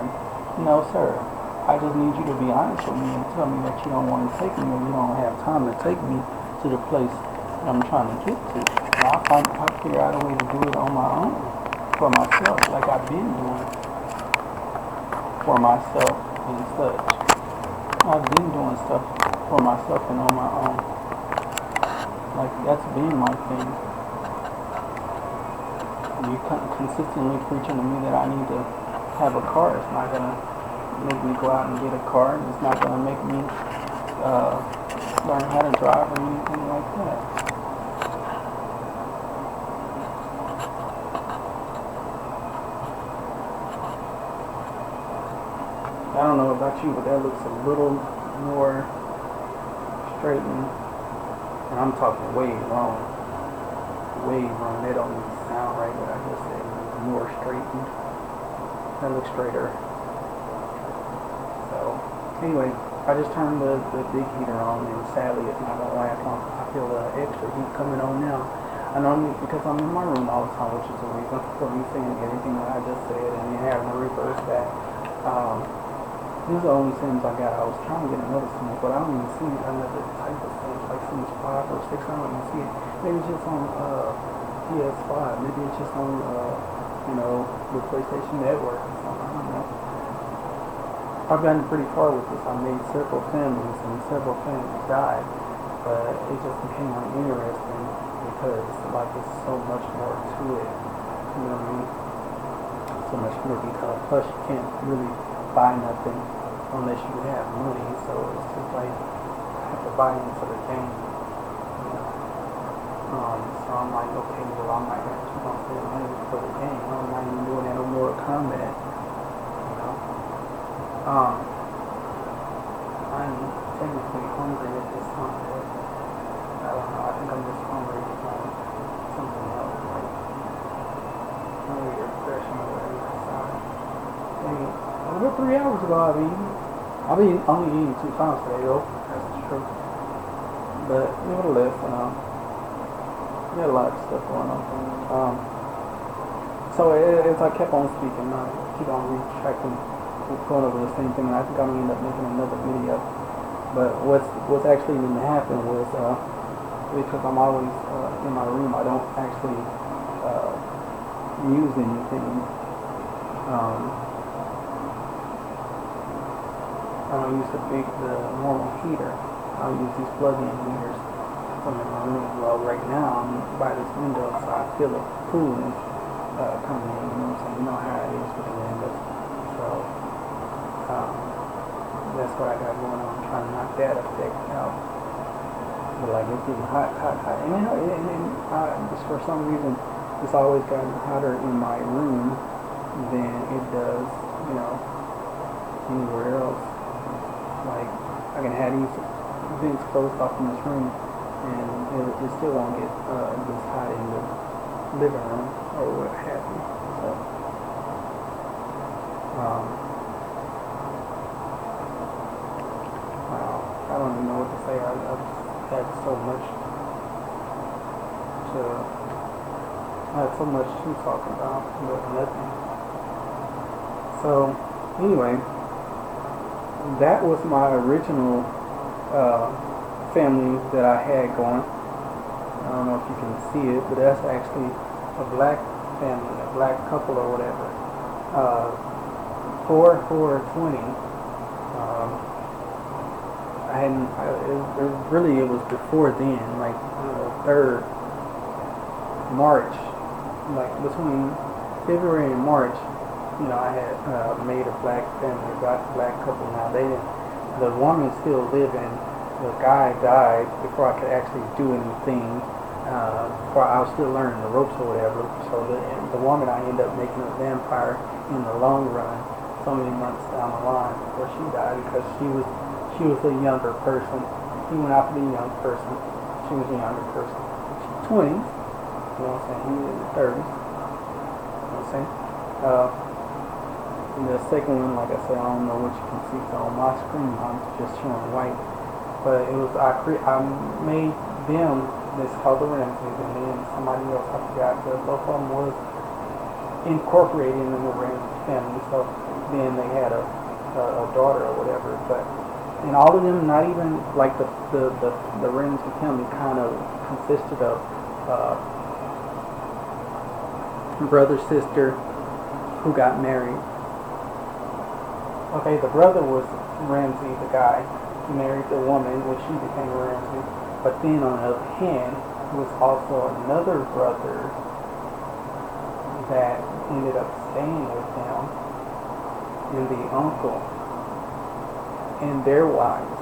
S1: No, sir. I just need you to be honest with me and tell me that you don't want to take me, or you don't have time to take me to the place I'm trying to get to. And I'll figure out a way to do it on my own, for myself, like I've been doing for myself and such. I've been doing stuff for myself and on my own. Like, that's been my thing. You consistently preaching to me that I need to have a car. It's not going to make me go out and get a car. It's not going to make me learn how to drive or anything like that. I don't know about you, but that looks a little more straightened. And I'm talking way wrong. Way wrong. They don't even sound right, but I just said more straightened. That looks straighter. So, anyway, I just turned the big heater on, and sadly it's not going to last long. I feel the extra heat coming on now. I normally, because I'm in my room all the time, which is a reason for me saying everything that I just said and then having to reverse that. These are the only Sims I got. I was trying to get another Sims, but I don't even see another type of Sims, like Sims 5 or 6. I don't even see it. Maybe it's just on PS5. Maybe it's just on, the PlayStation Network or something. I don't know. I've gotten pretty far with this. I made several families, and several families died, but it just became uninteresting because, like, there's so much more to it. so much more detail. Plus, you can't really buy nothing unless you have money. So it's just like I have to buy into the game. You know? So I'm like, okay, well, I might have to keep on spending money for the game. I'm not even doing that no more combat. You know? I'm technically hungry at this time, but I don't know. I think I'm just hungry for something else, like maybe refreshing or whatever. About 3 hours ago, I've been only eating 2 times today, though. That's true. But nevertheless, we had a lot of stuff going on. So as I kept on speaking, I keep on retracting, going over the same thing, and I think I'm gonna end up making another video. But what's actually going to happen was because I'm always in my room, I don't actually use anything. I don't use the normal heater. I'll use these plug-in heaters. So I'm in my room. Well, right now I'm by this window, so I feel the coolness coming in. You know what I'm saying? You know how it is with the windows. So that's what I got going on. I'm trying to knock that effect out. But like it's getting hot. And then just for some reason, it's always gotten hotter in my room than it does, anywhere else. Like I can have these vents closed off in this room, and it still won't get this hot in the living room or what have you. So, wow, I don't even know what to say. I've had so much to talk about, but nothing. So, anyway. That was my original family that I had going. I don't know if you can see it, but that's actually a black family, a black couple or whatever. 4/4/20. It was before then, like 3rd March, like between February and March. I had made a black family, got a black couple. Now the woman still living. The guy died before I could actually do anything. Before I was still learning the ropes or whatever. So the woman I ended up making a vampire in the long run, so many months down the line before she died, because she was a younger person. He went out to be a young person. She was a younger person. She's 20s. You know what I'm saying? He was in the 30s. You know what I'm saying? And the second one, like I said, I don't know what you can see. So on my screen, I'm just showing white. But it was I made them this called the Ramses, and then somebody else I forgot. But both of them was incorporated in the Ramses family. So then they had a daughter or whatever. But and all of them, not even like the Ramses family, kind of consisted of brother, sister, who got married. Okay, the brother was Ramsey, the guy. He married the woman, which she became Ramsey. But then on the other hand, was also another brother that ended up staying with them, and the uncle, and their wives,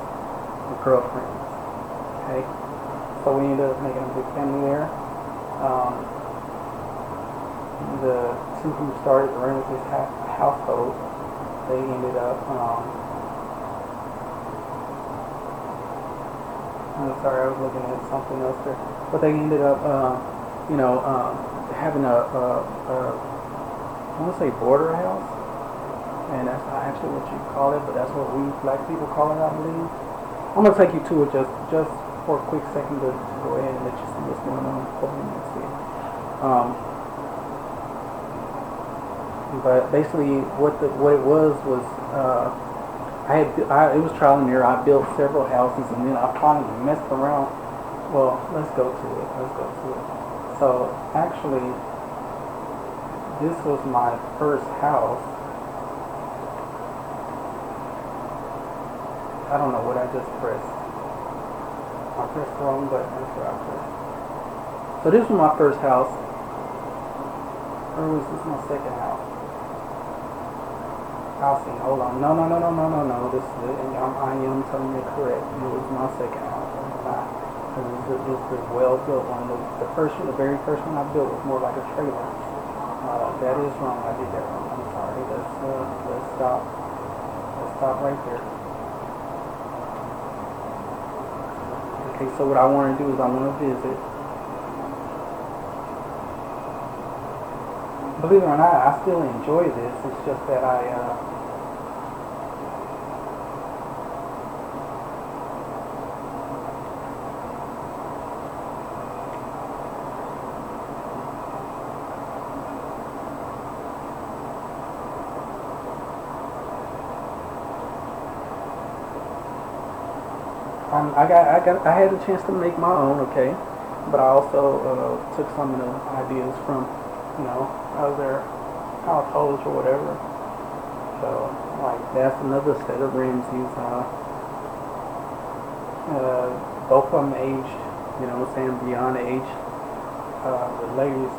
S1: the girlfriends. Okay? So we ended up making a big family there. The two who started the Ramsey household, they ended up, I'm sorry, I was looking at something else there, but they ended up, having I want to say border house, and that's not actually what you call it, but that's what we black people call it, I believe. I'm going to take you to it just for a quick second to go ahead and let you see what's going on. Hopefully you can see it. But basically, what it was it was trial and error. I built several houses, and then I finally messed around. Well, let's go to it. So actually, this was my first house. I don't know what I just pressed. I pressed the wrong button. That's what I pressed. So this was my first house. Or was this my second house? I'll see. Hold on. No. This I am telling you correct. It was my second house. This is a well built one. The very first one I built was more like a trailer. That is wrong. I did that wrong. I'm sorry. Let's stop. Let's stop right there. Okay. So what I want to do is I want to visit. Believe it or not, I still enjoy this. It's just that I had a chance to make my own, okay, but I also took some of the ideas from, other households or whatever. So, like, that's another set of rims. Both of them aged, beyond age. The ladies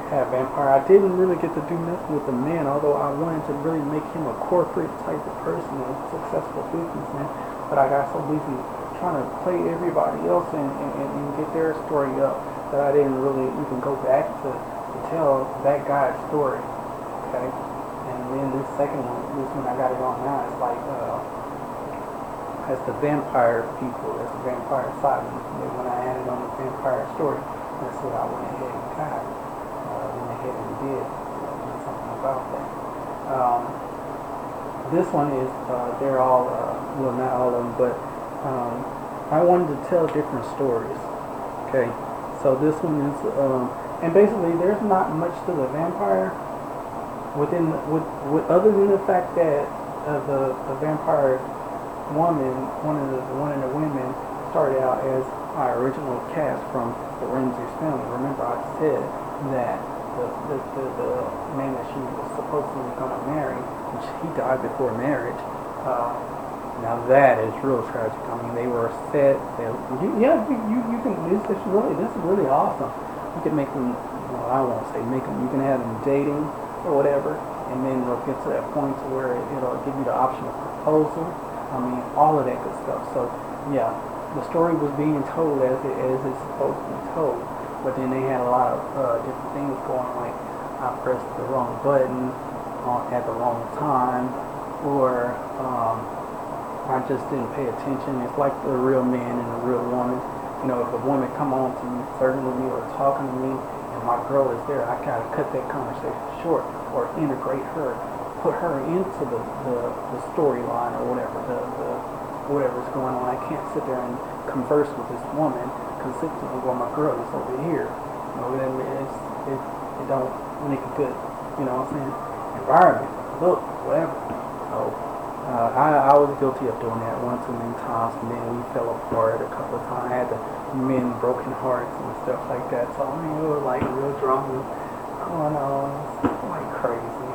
S1: have vampire. I didn't really get to do nothing with the man, although I wanted to really make him a corporate type of person, a successful businessman. But I got so busy trying to play everybody else and get their story up that I didn't really even go back to tell that guy's story. Okay? And then this one I got it on now, it's like, as the vampire people, as the vampire side. And when I added on the vampire story, that's what I went ahead and got. Went ahead and did something about that. This one is, they're all, well, not all of them, but I wanted to tell different stories. Okay, so this one is, and basically there's not much to the vampire other than the fact that the vampire woman, one of the women, started out as our original cast from the Ramsey's family. Remember, I said that the man that she was supposedly going to marry, which he died before marriage. Now that is real tragic. I mean, they were set. You can. This is really awesome. You can make them. Well, I won't say make them. You can have them dating or whatever, and then it'll get to that point to where it'll give you the option of proposal. I mean, all of that good stuff. So yeah, the story was being told as it's supposed to be told. But then they had a lot of different things going, like I pressed the wrong button at the wrong time, or I just didn't pay attention. It's like the real man and the real woman. If a woman come on to me, flirting with me or talking to me, and my girl is there, I gotta cut that conversation short or integrate her, put her into the storyline or whatever, whatever's going on. I can't sit there and converse with this woman consistently while my girl is over here. It don't make a good, environment, look, whatever. So I was guilty of doing that one too many times, and then we fell apart a couple of times. I had the men broken hearts and stuff like that. So it was like real drama going on, like crazy.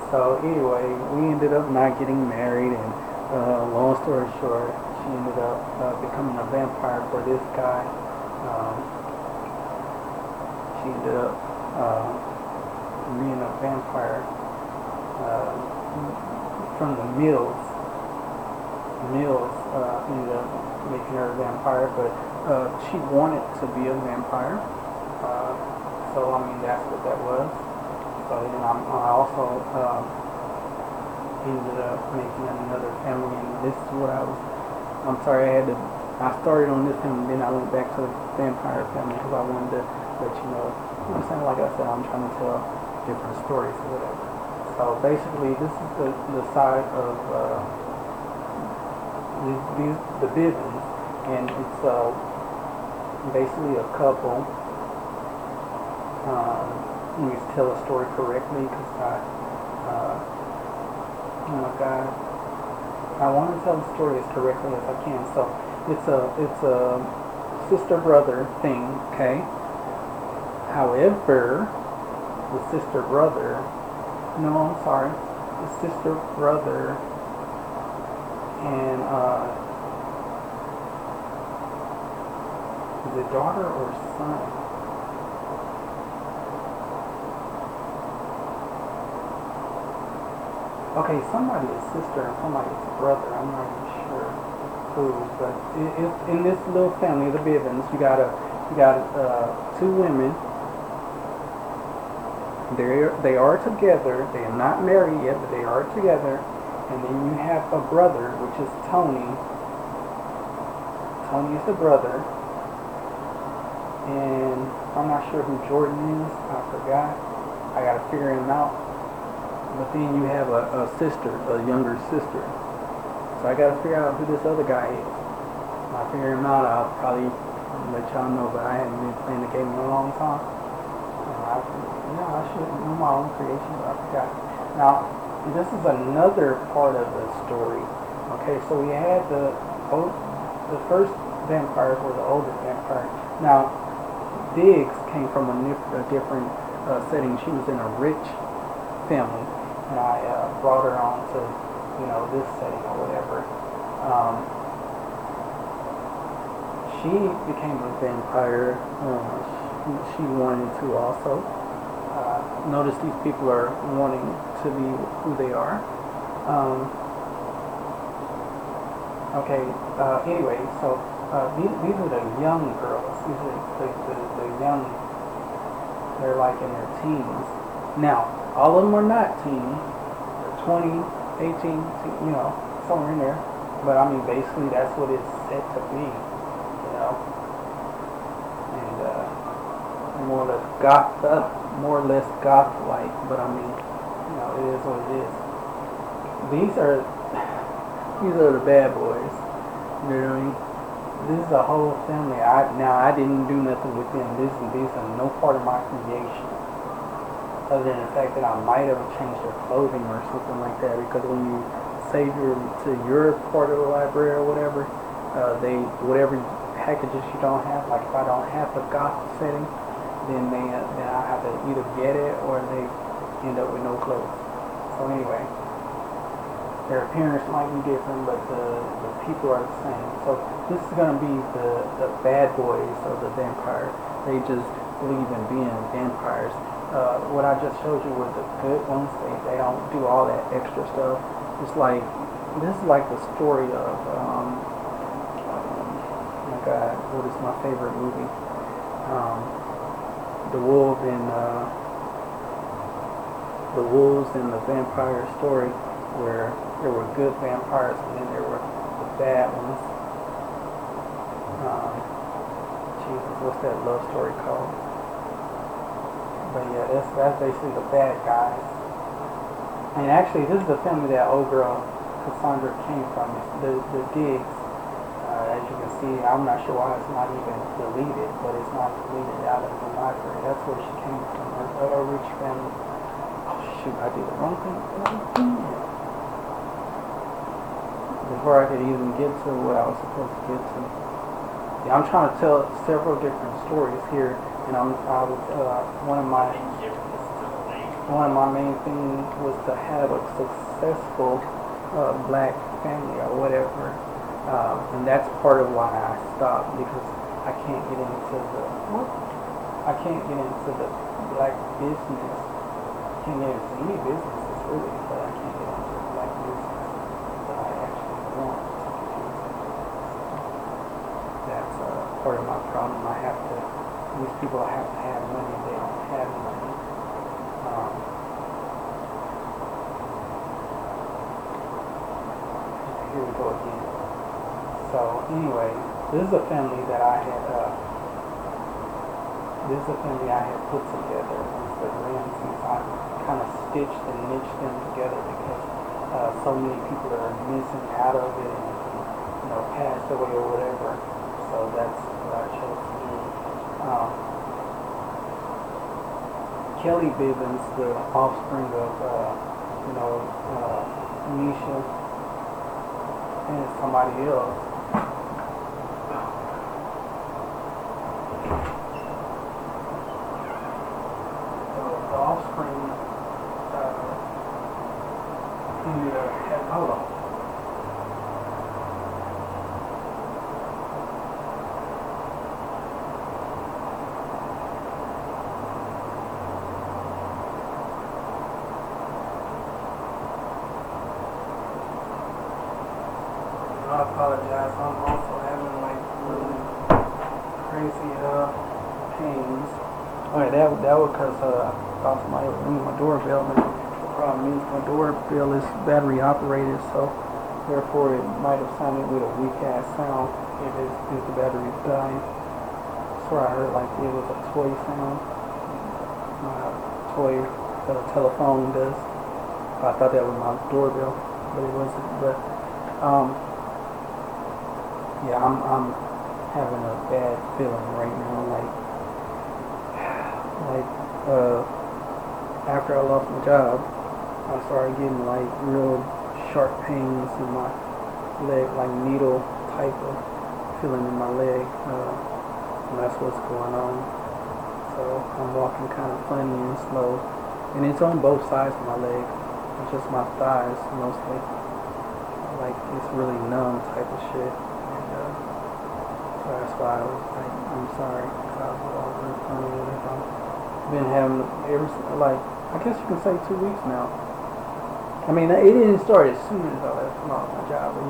S1: So anyway, we ended up not getting married, and long story short, she ended up becoming a vampire for this guy. She ended up being a vampire from the Mills. Ended up making her a vampire, but she wanted to be a vampire. So I mean, that's what that was. So then I also ended up making another family, and this is what I'm sorry, I started on this family, then I went back to the vampire family because I wanted to let you know. I'm saying, like I said, I'm trying to tell different stories or whatever. So basically, this is the side of the Bivens, and it's basically a couple. Let me tell a story correctly because I want to tell the story as correctly as I can. So it's a sister-brother thing, okay? However, the sister-brother, the sister-brother and is it daughter or son? Okay, somebody's sister and somebody's brother. I'm not even sure who, but it's in this little family, the Bivens. You got two women. They are together. They are not married yet, but they are together. And then you have a brother, which is Tony. Tony is the brother. And I'm not sure who Jordan is. I forgot. I gotta figure him out. But then you have a sister, a younger sister. So I gotta figure out who this other guy is. When I figure him out, I'll probably let y'all know. But I haven't been playing the game in a long time. I should know my own creation, but I forgot. Now, this is another part of the story. Okay, so we had the first vampires were the older vampires. Now, Diggs came from a different setting. She was in a rich family, and I brought her on to this setting or whatever. She became a vampire. She wanted to also. Notice these people are wanting to be who they are. Anyway, so these are the young girls. These are the young. They're like in their teens. Now, all of them are not teens. They're 20, 18, somewhere in there. But I mean, basically, that's what it's said to be. And more or less goth-like. But I mean, it is what it is. These are the bad boys. You know what I mean? This is a whole family. I didn't do nothing with them. These are no part of my creation, other than the fact that I might have changed their clothing or something like that. Because when you save your part of the library or whatever, whatever packages you don't have, like if I don't have the goth setting, then I have to either get it or they end up with no clothes. So anyway, their appearance might be different, but the people are the same. So this is going to be the bad boys of the vampire. They just believe in being vampires. What I just showed you were the good ones. They don't do all that extra stuff. This is like the story of oh my God, what is my favorite movie? The Wolves and the Vampire story, where there were good vampires and then there were the bad ones. Jesus, what's that love story called? But yeah, that's basically the bad guys. And actually, this is the family that old girl Cassandra came from. It's the Diggs. As you can see, I'm not sure why it's not even deleted, but it's not deleted out of the library. That's where she came from, a rich family. Oh shoot, I did the wrong thing. Before I could even get to what I was supposed to get to. Yeah, I'm trying to tell several different stories here, and one of my main things was to have a successful black family or whatever. And that's part of why I stopped, because I can't get into the black business. I can't get into any businesses really, but I can't get into the black business that I actually want to get into. That's part of my problem. These people have to have money. They don't have money. Here we go again. So anyway, this is a family that I had. This is a family I had put together. It's the Ramseys. I kind of stitched and niched them together because so many people are missing out of it and passed away or whatever. So that's what I chose to do. Kelly Bivens, the offspring of Nisha and somebody else. The offspring ended up hold on. I apologize. I'm also having like really crazy pains. Alright, that was because I thought somebody was ringing my doorbell, but the problem is my doorbell is battery operated, so therefore it might have sounded with a weak ass sound if the battery died. I swear I heard like it was a toy sound. My toy telephone does. I thought that was my doorbell, but it wasn't. But yeah, I'm having a bad feeling right now. After I lost my job, I started getting like real sharp pains in my leg, like needle type of feeling in my leg. And that's what's going on. So I'm walking kind of funny and slow, and it's on both sides of my leg. It's just my thighs mostly. Like it's really numb type of shit. And so that's why I was like, I'm sorry, because I was all really funny with it. I've been having I guess you can say 2 weeks now. I mean, it didn't start as soon as I lost my job, but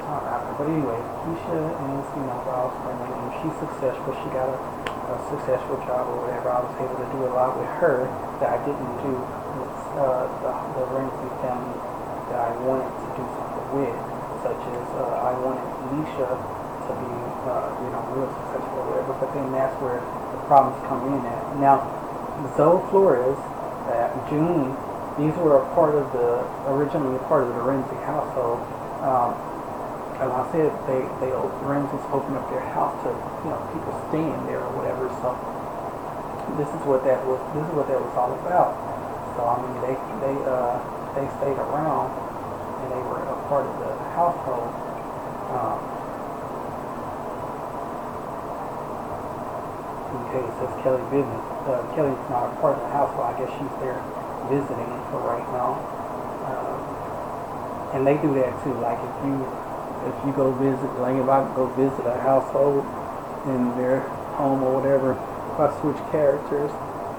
S1: time after. But anyway, Keisha and my boss, and she's successful. She got a successful job or whatever. I was able to do a lot with her that I didn't do with the Ramsey family that I wanted to do something with, such as I wanted Alicia to be, real successful or whatever. But then that's where the problems come in at. Now, Zoe Flores, June, these were originally a part of the Ramsey household. As I said, the Ramseys opened up their house to people staying there or whatever. So this is what that was. This is what that was all about. So I mean, they stayed around and they were a part of the household. Okay, it says Kelly business. Kelly's not a part of the household. I guess she's there visiting for right now. And they do that too. Like if you go visit, like if I go visit a household in their home or whatever, if I switch characters,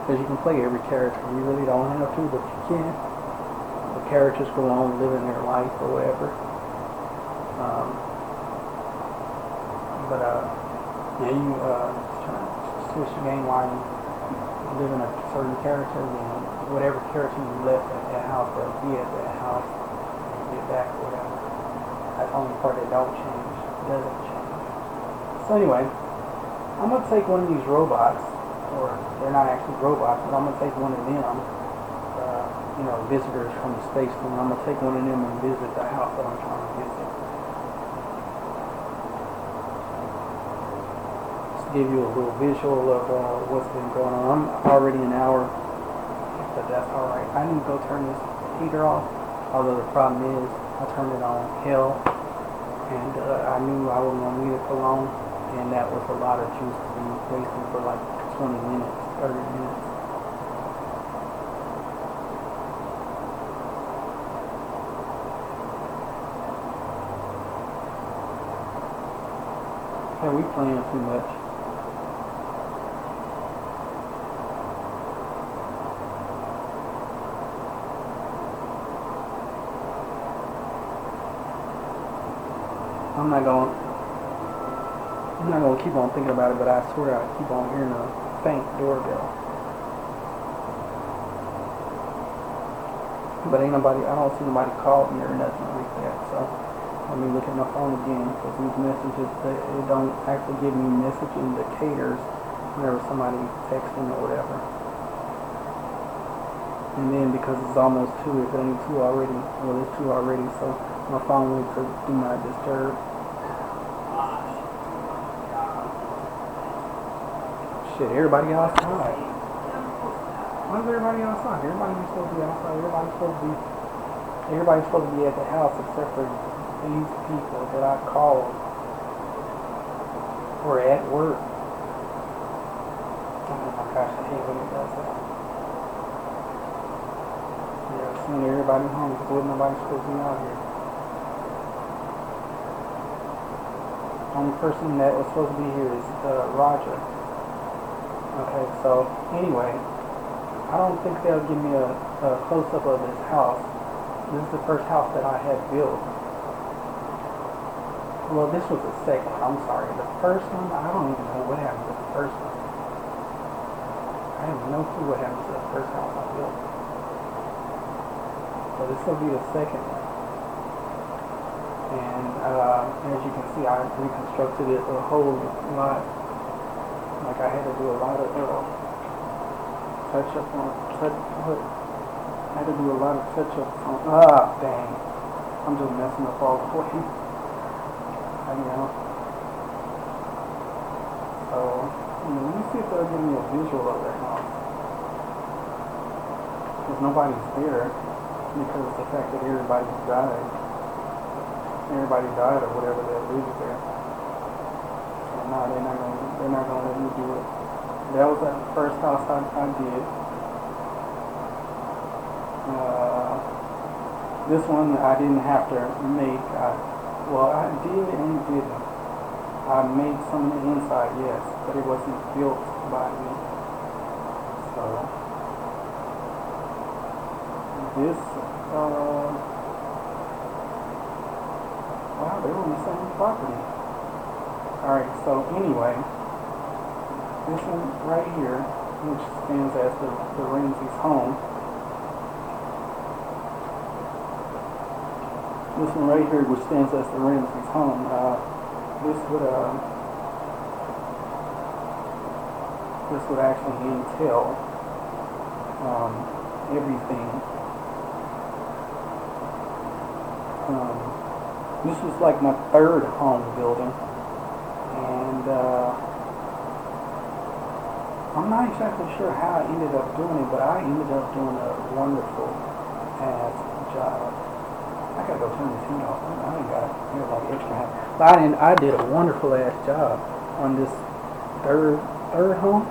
S1: because you can play every character, you really don't have to, but you can. The characters go on living their life or whatever. Yeah, you trying to switch the game while you live in a certain character, then whatever character you left at that house, they'll be at that house and get back or whatever. That's the only part that doesn't change. So anyway, I'm going to take one of these robots, or they're not actually robots, but I'm going to take one of them, visitors from the space room. I'm going to take one of them and visit the house that I'm trying to visit. Just to give you a little visual of what's been going on. I'm already an hour, but that's alright. I need to go turn this heater off, although the problem is, I turned it on hell, and I knew I wasn't going to need it for long, and that was a lot of juice to be wasting for like 20 minutes, 30 minutes. Hey, we playing too much. I'm not gonna keep on thinking about it, but I swear I keep on hearing a faint doorbell. But I don't see nobody call me or nothing like that, so let me look at my phone again, because these messages, it don't actually give me message indicators whenever somebody texting or whatever. And then because it's almost 2, if it ain't 2 already, well it's 2 already, so my phone went to do not disturb. Shit, everybody outside. Why is everybody outside? Everybody's supposed to be outside. Everybody's supposed to be at the house except for these people that I called or at work. Oh my gosh, I hate when it does that. Yeah, seeing everybody home because nobody's supposed to be out here. Only person that was supposed to be here is Roger. Okay, so anyway, I don't think they'll give me a close-up of this house. This is the first house that I had built. Well, this was the second one. I'm sorry. The first one, I don't even know what happened to the first one. I have no clue what happened to the first house I built. So this will be the second one. And as you can see, I reconstructed it a whole lot. Like I had to do a lot of touch up on I had to do a lot of touch ups on. Dang! I'm just messing up all the way. You know. So let me see if they'll give me a visual of their house. Because nobody's there because of the fact that everybody died. Everybody died or whatever that lives there. So no, they're not gonna let me do it. That was the first house I did. This one I didn't have to make. Well, I did and didn't. I made some of the inside, yes, but it wasn't built by me. So this, wow, they were on the same property. Alright, so anyway, this one right here, which stands as the Ramsey's home. This one right here, which stands as the Ramsey's home, this would actually entail everything. This was like my third home building, and I'm not exactly sure how I ended up doing it, but I ended up doing a wonderful ass job. I gotta go turn this heat off. I ain't got like extra hand. But I did a wonderful ass job on this third home,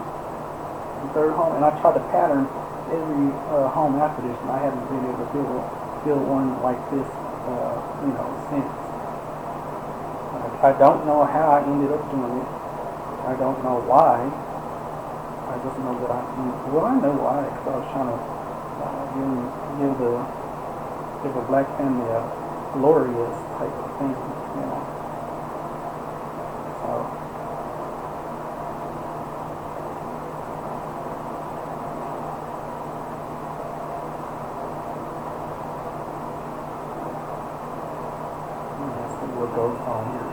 S1: and I tried to pattern every home after this, and I haven't been able to build one like this, since. I don't know how I ended up doing it. I don't know why. I just know that I know why, because I was trying to give a black family a glorious type of thing, So let's see what goes on here.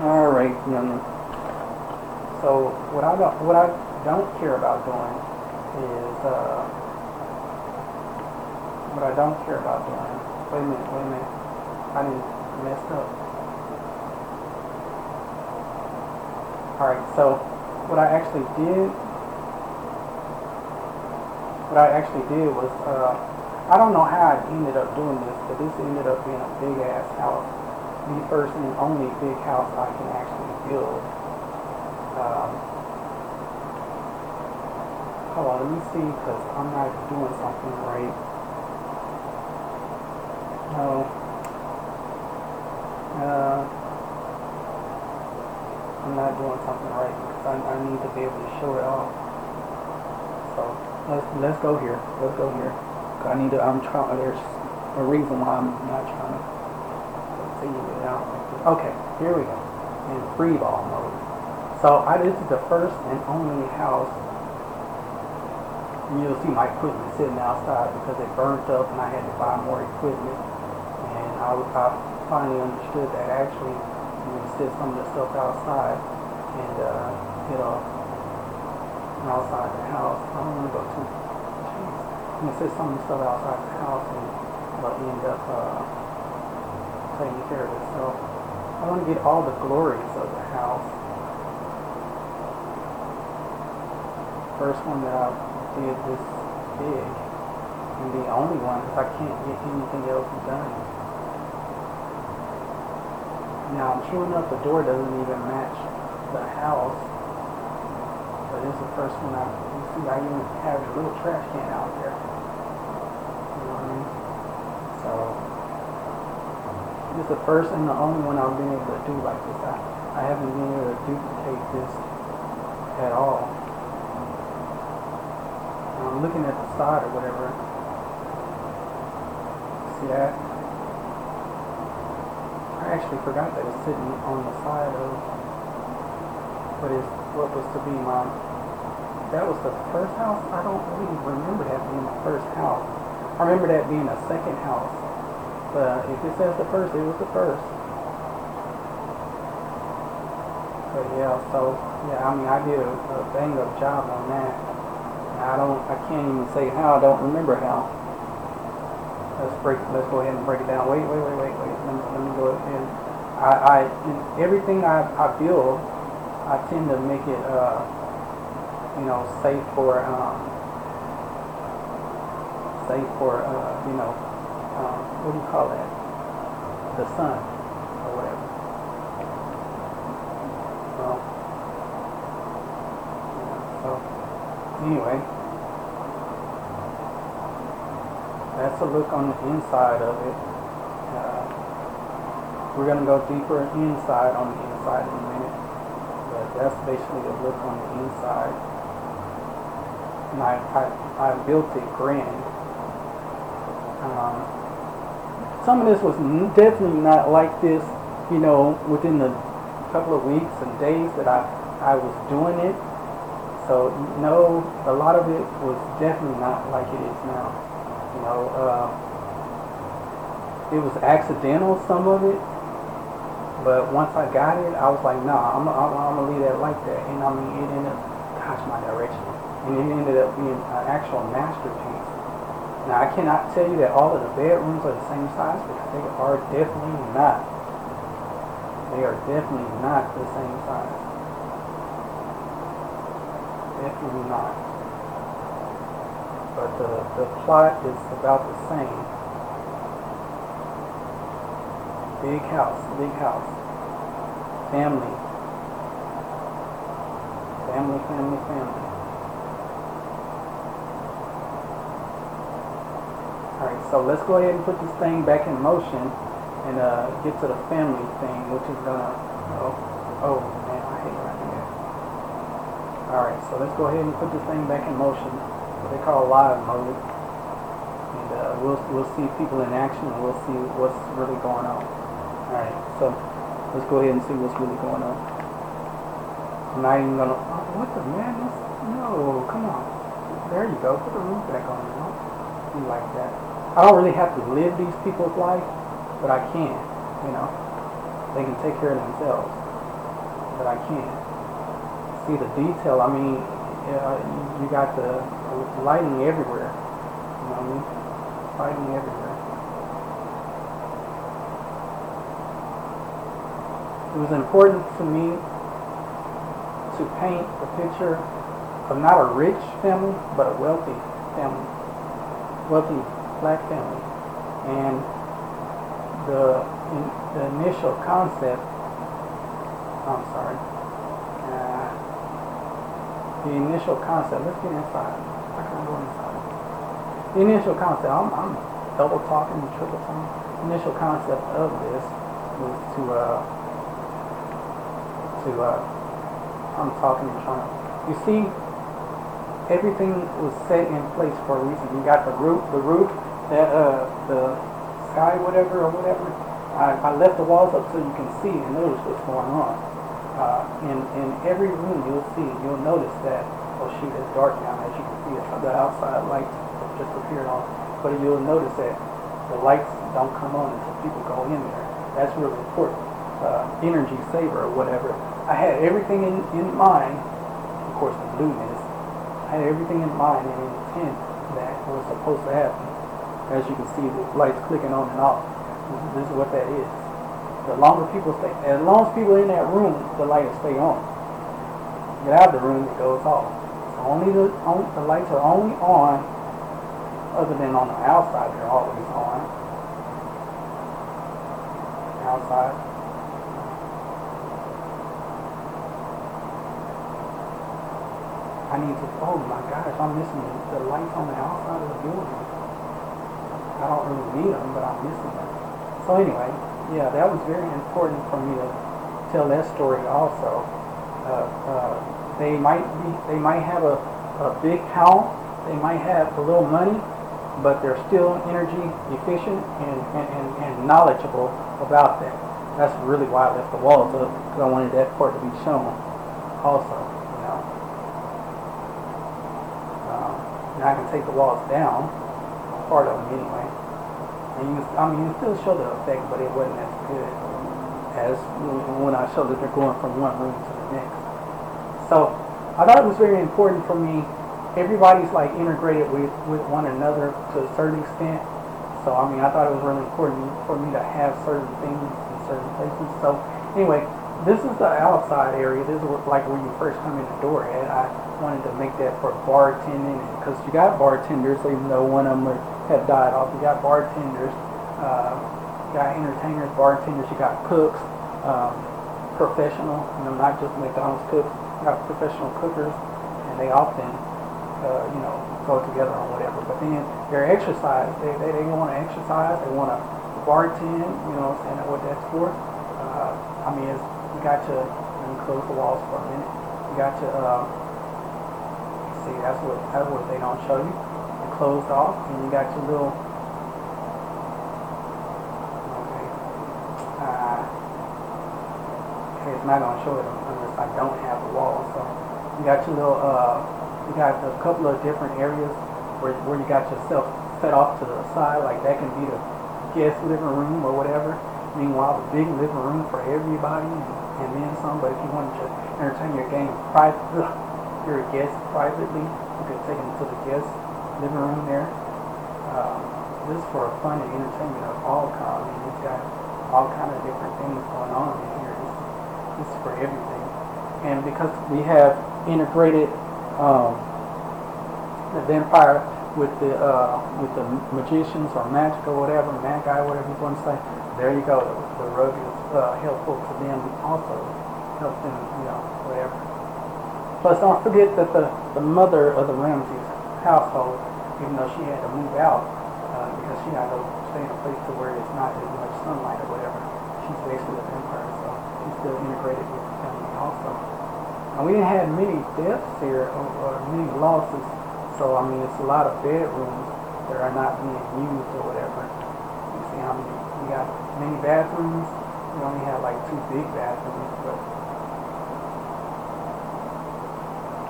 S1: Alright, youngin. So what I don't care about doing is wait a minute. I didn't messed up. Alright, so what I actually did was I don't know how I ended up doing this, but this ended up being a big ass house. The first and only big house I can actually build. Hold on, let me see, because I'm not doing something right. No. I'm not doing something right because I need to be able to show it off. So let's go here. Let's go here. There's a reason why I'm not trying to figure it out. Okay, here we go. In free ball mode. So this is the first and only house. You'll see my equipment sitting outside because it burnt up and I had to buy more equipment. And I finally understood that actually you can sit some of the stuff outside and get off outside the house. I don't want to go too. You can sit some of the stuff outside the house and it'll end up taking care of itself. I want to get all the glories of the house. First one that I did this big, and the only one because I can't get anything else done. Now, true enough, the door doesn't even match the house, but it's the first one you see I even have a little trash can out there. You know what I mean? So this is the first and the only one I've been able to do like this. I haven't been able to duplicate this at all. I'm looking at the side or whatever. See that? I actually forgot that it's sitting on the side of what was to be my. That was the first house. I don't really remember that being the first house. I remember that being a second house. But if it says the first, it was the first. But yeah, so yeah, I mean, I did a bang up job on that. I can't even say how. I don't remember how. Let's go ahead and break it down. Wait. Let me go ahead. In everything I build, I tend to make it safe for what do you call that? The sun or whatever. So anyway, that's a look on the inside of it. We're going to go deeper inside on the inside in a minute, but that's basically a look on the inside. And I built it grand. Some of this was definitely not like this, within the couple of weeks and days that I was doing it. So, no, a lot of it was definitely not like it is now. It was accidental, some of it. But once I got it, I was like, nah, I'm gonna leave that like that. And I mean, it ended up, gosh, my direction. And it ended up being an actual masterpiece. Now, I cannot tell you that all of the bedrooms are the same size because they are definitely not. They are definitely not the same size. Definitely not. But the plot is about the same. Big house. Family. Alright, so let's go ahead and put this thing back in motion and get to the family thing, which is gonna, oh man, I hate right here. Alright, so let's go ahead and put this thing back in motion, what they call live mode. And we'll see people in action and we'll see what's really going on. Alright, so let's go ahead and see what's really going on. I'm not even gonna, what the madness? No, come on. There you go, put the roof back on, You like that. I don't really have to live these people's life, but I can, They can take care of themselves, but I can. See the detail, I mean, you got the lighting everywhere, you know what I mean? Lighting everywhere. It was important to me to paint a picture of not a rich family, but a wealthy family. Wealthy black family. And the initial concept, the initial concept, let's get inside. How can I go inside? The initial concept, I'm double talking, triple talking. The initial concept of this was I'm talking and trying. You see, everything was set in place for a reason. You got the roof, the sky, whatever. I left the walls up so you can see and notice what's going on. In every room you'll notice that, oh shoot, it's dark now, as you can see the outside lights just appeared on. But you'll notice that the lights don't come on until people go in there. That's really important. Energy saver or whatever. I had everything in mind, of course the blueness, I had everything in mind and intent that was supposed to happen. As you can see, the lights clicking on and off. This is what that is. As long as people in that room, the light will stay on. Get out of the room, it goes off. So the lights are only on, other than on the outside, they're always on. Outside. I need to, oh my gosh, I'm missing the lights on the outside of the building. I don't really need them, but I'm missing them. So anyway, yeah, that was very important for me to tell that story also. They might have a big house, they might have a little money, but they're still energy efficient and knowledgeable about that. That's really why I left the walls up, because I wanted that part to be shown also, you know. And I can take the walls down, part of them anyway. And you still show the effect, but it wasn't as good as when I showed that they're going from one room to the next. So I thought it was very important for me. Everybody's like integrated with one another to a certain extent. So I mean, I thought it was really important for me to have certain things in certain places. So anyway, this is the outside area. This is like where you first come in the door at. I wanted to make that for bartending, because you got bartenders, even though one of them had died off. You got bartenders, you got entertainers, bartenders. You got cooks, professional. You know, not just McDonald's cooks. You got professional cookers, and they often go together on whatever. But then their exercise, they want to exercise, they want to bartend, you know what I'm saying, that's what that's for. I mean, you got to, let me close the walls for a minute, you got to, see, that's what they don't show you. They're closed off, and you got your little, okay, it's not going to show it unless I don't have the wall. So you got your little, you got a couple of different areas where you got yourself set off to the side, like that can be the guest living room or whatever. Meanwhile, the big living room for everybody and then some. But if you wanted to entertain your game your guests privately, you could take them to the guest living room there. This is for fun and entertainment of all kinds. I mean, it's got all kind of different things going on in here. This is for everything. And because we have integrated the vampire with the magicians or magic or whatever, magi, whatever you want to say. There you go. The rug is helpful to them, also helps them, you know, whatever. Plus, don't forget that the mother of the Ramses household, even though she had to move out because she had to stay in a place to where it's not as much sunlight or whatever, she's basically a vampire, so she's still integrated with the family also. And we didn't have many deaths here or many losses, so I mean, it's a lot of bedrooms that are not being used or whatever. You see how many, we got many bathrooms. We only have like 2 big bathrooms, but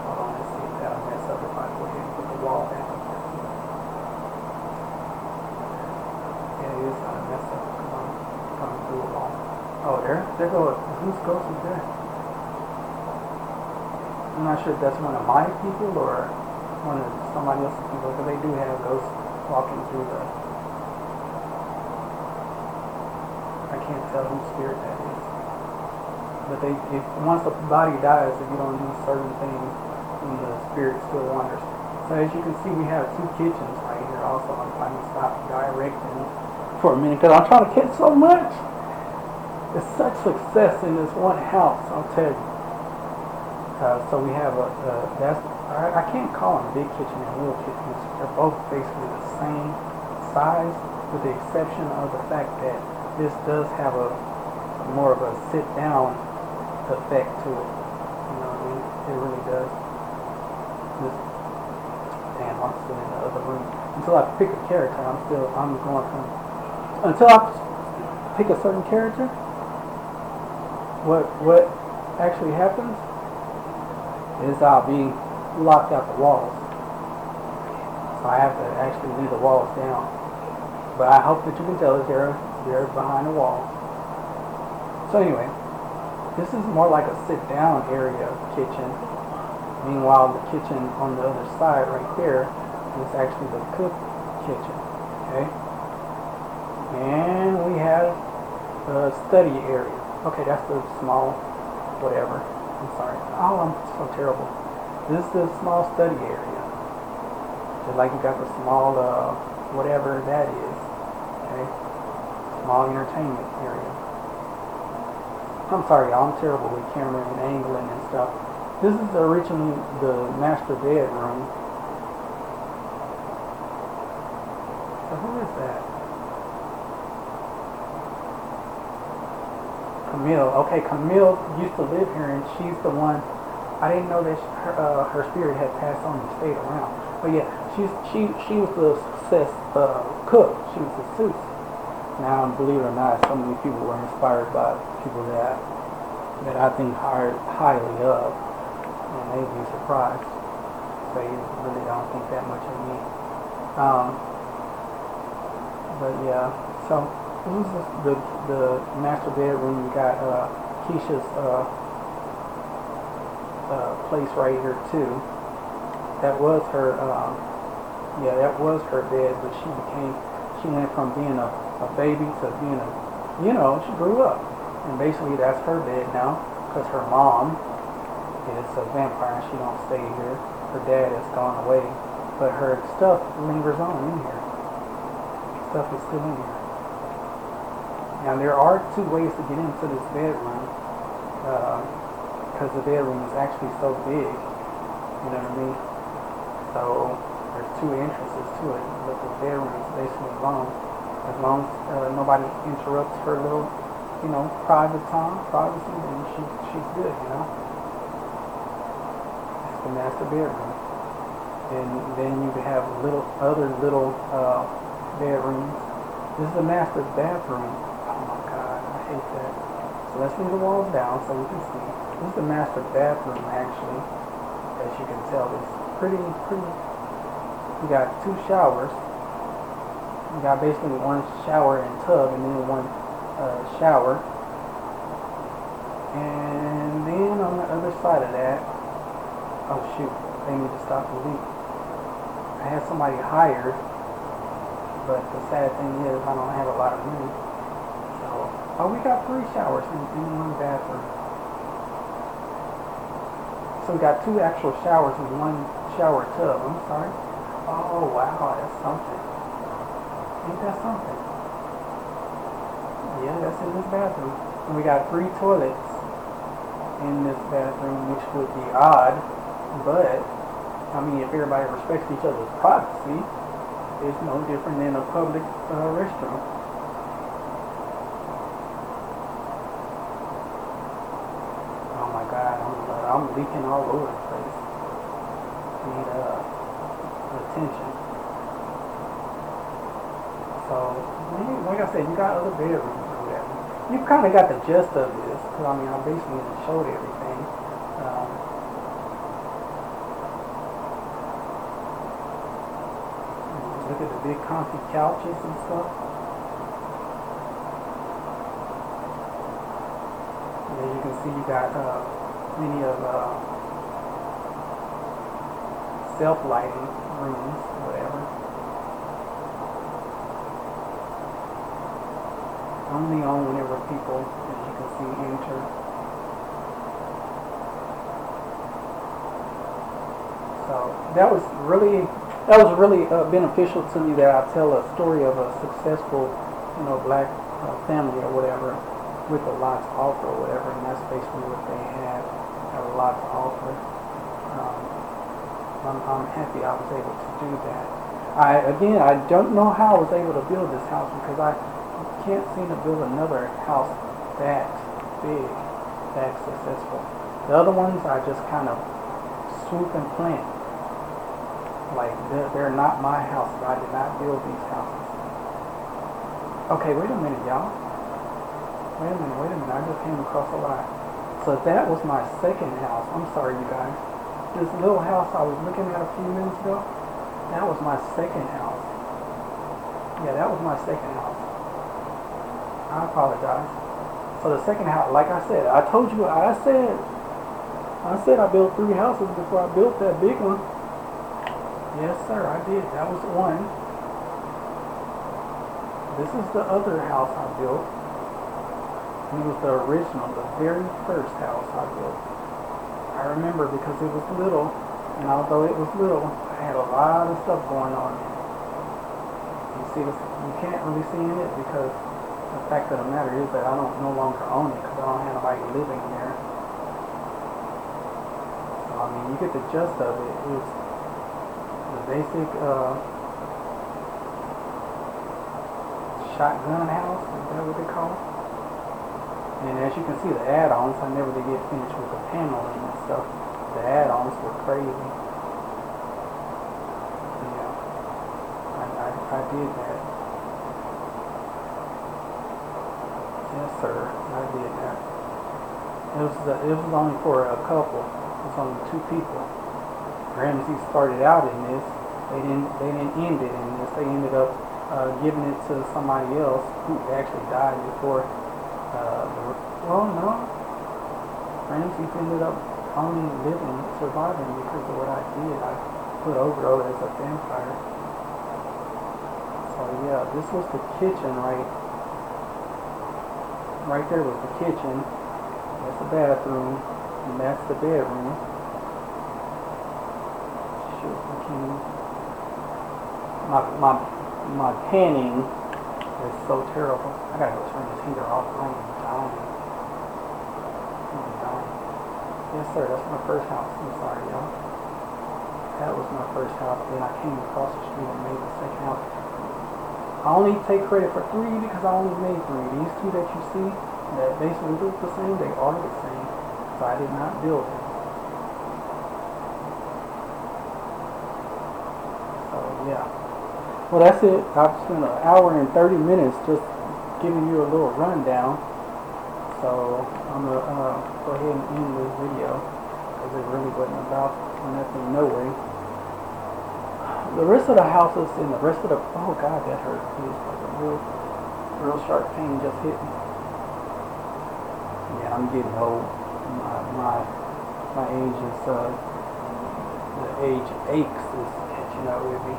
S1: hold on, let's see if that'll mess up if I go ahead and put the wall back up. Yeah, it is gonna mess up because I'm coming through a wall. Oh, there goes, whose ghost is there? I'm not sure if that's one of my people or one of somebody else's people, because they do have ghosts walking through the, I can't tell whose spirit that is. But once the body dies, if you don't do certain things, then the spirit still wanders. So as you can see, we have 2 kitchens right here also. I'm trying to stop directing for a minute, because I'm trying to catch so much. It's such success in this one house, I'll tell you. So we have I can't call them big kitchen and little kitchens. They're both basically the same size, with the exception of the fact that this does have a more of a sit-down effect to it. You know what I mean? It really does. Damn, I'm still in the other room. Until I pick a character, I'm going from, until I pick a certain character, what actually happens is I'll be locked out the walls. So I have to actually leave the walls down. But I hope that you can tell that they're behind the wall. So anyway, this is more like a sit-down area kitchen. Meanwhile, the kitchen on the other side right there is actually the cook kitchen. Okay? And we have the study area. Okay, that's the small whatever. I'm sorry. Oh, I'm so terrible. This is the small study area. Just like you got the small, whatever that is. Okay? Small entertainment area. I'm sorry, y'all. I'm terrible with camera and angling and stuff. This is originally the master bedroom. So who is that? Camille. Okay, Camille used to live here, and she's the one I didn't know that her spirit had passed on and stayed around. But yeah, she was the success cook. She was a sous. Now, believe it or not, so many people were inspired by people that I think highly of, and they'd be surprised. They really don't think that much of me. But yeah, so this is just the master bedroom. You got Keisha's place right here too. That was her. Yeah, that was her bed, but she went from being a baby to being she grew up, and basically that's her bed now, because her mom is a vampire and she don't stay here. Her dad has gone away, but her stuff lingers on in here. Stuff is still in here. Now there are two ways to get into this bedroom, because the bedroom is actually so big. You know what I mean? So there's two entrances to it, but the bedroom is basically long. As long as nobody interrupts her little, privacy, then she's good, It's the master bedroom. And then you can have other little bedrooms. This is the master bathroom. Oh my God, I hate that. So let's leave the walls down so we can see. This is the master bathroom, actually. As you can tell, it's pretty. You got two showers. You got basically one shower and tub, and then one shower. And then on the other side of that, oh shoot, they need to stop the leak. I had somebody hired, but the sad thing is I don't have a lot of money. So, we got 3 showers in one bathroom. So we got 2 actual showers and 1 shower tub. I'm sorry. Oh wow, that's something. Ain't that something? Yeah, that's in this bathroom. And we got 3 toilets in this bathroom, which would be odd, but I mean, if everybody respects each other's privacy, it's no different than a public restroom. Oh my God, I'm leaking all over the place. Need attention. So, like I said, you got other bedrooms or whatever. You kind of got the gist of this, because I mean, I basically showed everything. Look at the big comfy couches and stuff. And then you can see you got plenty of self-lighting rooms, whatever. Only on whenever people, as you can see, enter. So that was really beneficial to me, that I tell a story of a successful, black family or whatever, with a lot to offer or whatever, and that's basically what they have a lot to offer. I'm happy I was able to do that. I don't know how I was able to build this house, because I can't seem to build another house that big, that successful. The other ones I just kind of swoop and plant. Like, they're not my houses. I did not build these houses. Okay, wait a minute, y'all. Wait a minute. I just came across a lie. So that was my second house. I'm sorry, you guys. This little house I was looking at a few minutes ago, that was my second house. Yeah, that was my second house. I apologize. So the second house, like I said, I told you, I said I built 3 houses before I built that big one. Yes, sir, I did. That was one. This is the other house I built. And it was the original, the very first house I built. I remember because it was little, and although it was little, I had a lot of stuff going on in it. You see, you can't really see in it because the fact of the matter is that I don't no longer own it, because I don't have anybody living there. So I mean, you get the gist of it. It's the basic shotgun house, is that what they call it? And as you can see, the add-ons, I never did get finished with the paneling and stuff. The add-ons were crazy. Yeah, I did that. Yes, sir, I did that. It was only for a couple. It was only 2 people. Ramsey started out in this. They didn't end it in this. They ended up giving it to somebody else who actually died before. Well, no. Ramsey ended up only surviving because of what I did. I put Ogro as a vampire. So yeah, this was the kitchen, right? Right there was the kitchen. That's the bathroom, and that's the bedroom. Shoot, I can't. My panning is so terrible. I gotta go turn this heater off. I am dying. I'm dying. Yes, sir. That's my first house. I'm sorry, y'all. That was my first house. Then I came across the street and made the second house. I only take credit for 3 because I only made 3. These 2 that you see that basically look the same, they are the same. So I did not build them. So yeah. Well, that's it. I've spent an hour and 30 minutes just giving you a little rundown. So I'm going to go ahead and end this video because it really wasn't about nothing, no way. The rest of the houses and the rest of the, oh God, that hurt. It was like a real sharp pain just hit me. Yeah, I'm getting old. My age is, the age aches is catching up with me.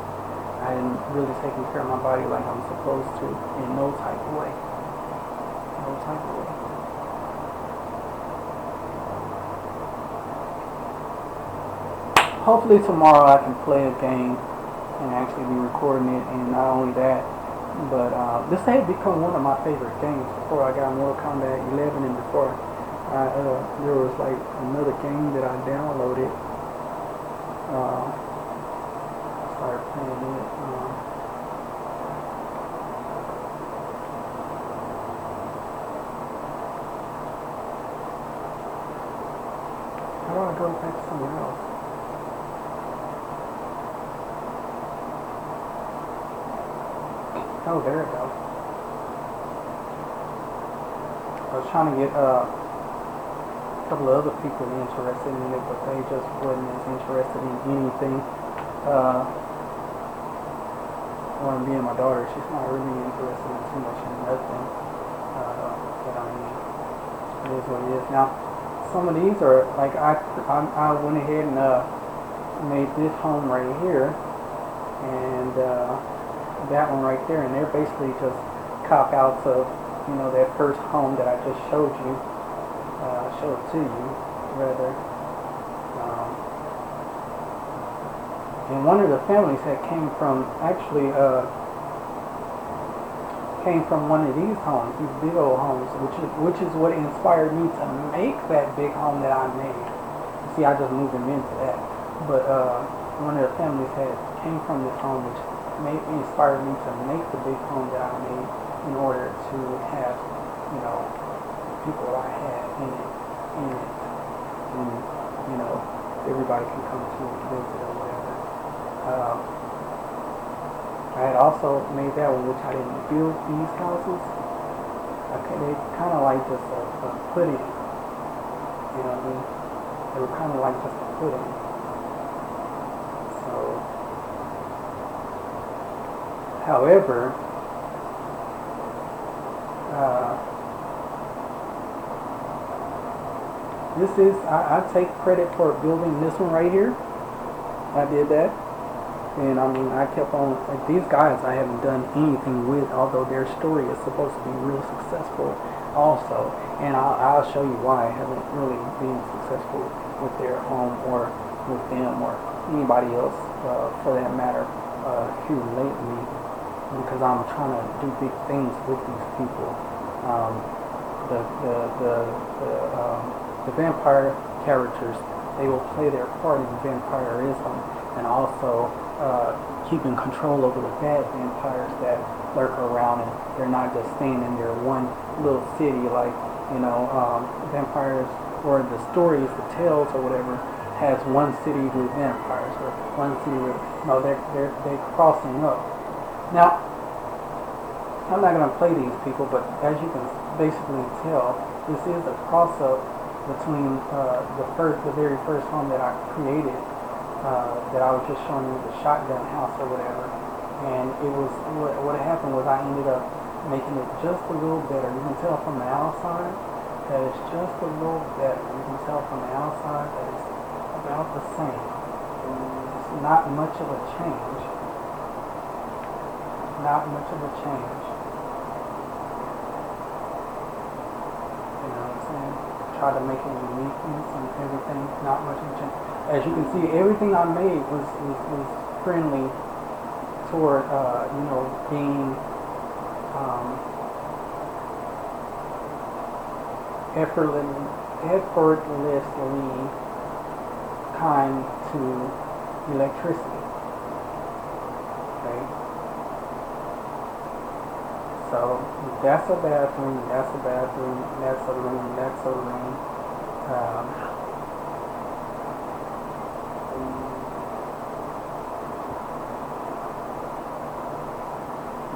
S1: I ain't really taking care of my body like I'm supposed to in no type of way. No type of way. Hopefully tomorrow I can play a game and actually be recording it, and not only that, but this had become one of my favorite games before I got Mortal Kombat 11, and before there was like another game that I downloaded. Started playing it. How do I go back to somewhere else? Oh, there it goes. I was trying to get a couple of other people interested in it, but they just wasn't as interested in anything. One being my daughter, she's not really interested in too much in nothing. But I mean, it is what it is. Now, some of these are like I went ahead and made this home right here, and that one right there, and they're basically just cop outs of, you know, that first home that I just showed you, showed to you rather. And one of the families that came from actually came from one of these homes, these big old homes, which is what inspired me to make that big home that I made. See, I just moved them into that, but one of the families came from this home, which inspired me to make the big home that I made in order to have, you know, people that I had in it, and you know, everybody can come to and visit or whatever. I had also made that one, which I didn't build these houses. They kind of like just a pudding, you know what I mean? They were kind of like just a pudding. So, however, this is, I take credit for building this one right here. I did that. And I mean, I kept on, like these guys I haven't done anything with, although their story is supposed to be real successful also. And I'll show you why I haven't really been successful with their home or with them or anybody else for that matter here lately, because I'm trying to do big things with these people. The vampire characters, they will play their part in vampirism, and also keeping control over the bad vampires that lurk around, and they're not just staying in their one little city like, you know, vampires or the stories, the tales or whatever has one city with vampires or one city with no, they're crossing up. Now, I'm not gonna play these people, but as you can basically tell, this is a cross up between the very first home that I created, that I was just showing you, the shotgun house or whatever. And it was what happened was I ended up making it just a little better. You can tell from the outside that it's just a little better. You can tell from the outside that it's about the same. It's not much of a change. Not much of a change. You know what I'm saying? Try to make it uniqueness and everything. Not much of a change. As you can see, everything I made was friendly toward being effortlessly kind to electricity. Okay, so that's a bathroom, that's a bathroom, that's a room, that's a room.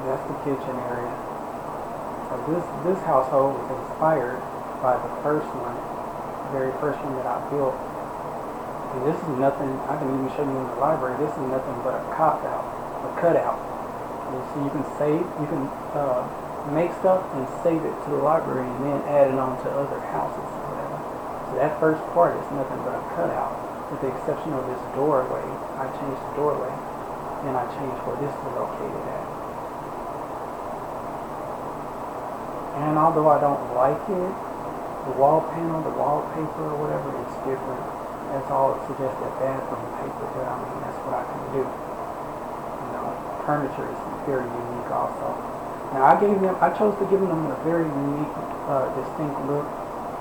S1: That's the kitchen area. So this household was inspired by the first one, the very first one that I built. And this is nothing, I can even show you in the library, this is nothing but a cop-out, a cutout. And so you can save, you can make stuff and save it to the library and then add it on to other houses or whatever. So that first part is nothing but a cutout, with the exception of this doorway. I changed the doorway, and I changed where this is located at. And although I don't like it, the wall panel, the wallpaper or whatever is different. That's all it suggests, that bathroom paper, but I mean, that's what I can do. You know, furniture is very unique also. Now I chose to give them a very unique, distinct look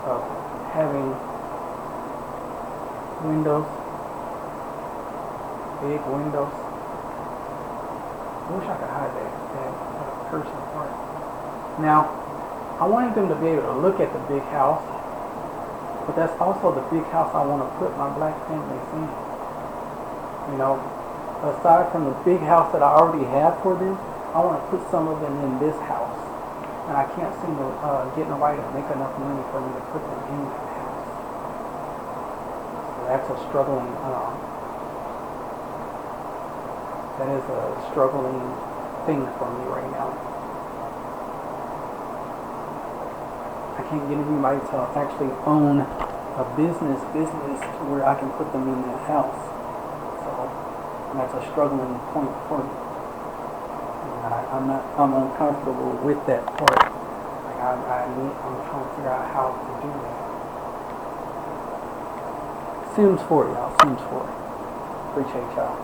S1: of having windows, big windows. I wish I could hide that person part. Now, I wanted them to be able to look at the big house, but that's also the big house I want to put my black families in. You know, aside from the big house that I already have for them, I want to put some of them in this house. And I can't seem to get nobody to make enough money for me to put them in that house. So that's a struggling, that is a struggling thing for me right now. I can't get anybody to actually own a business to where I can put them in that house. So that's a struggling point for me. I'm uncomfortable with that part. Like I'm trying to figure out how to do that. Sims 4, y'all. Sims 4. Appreciate y'all.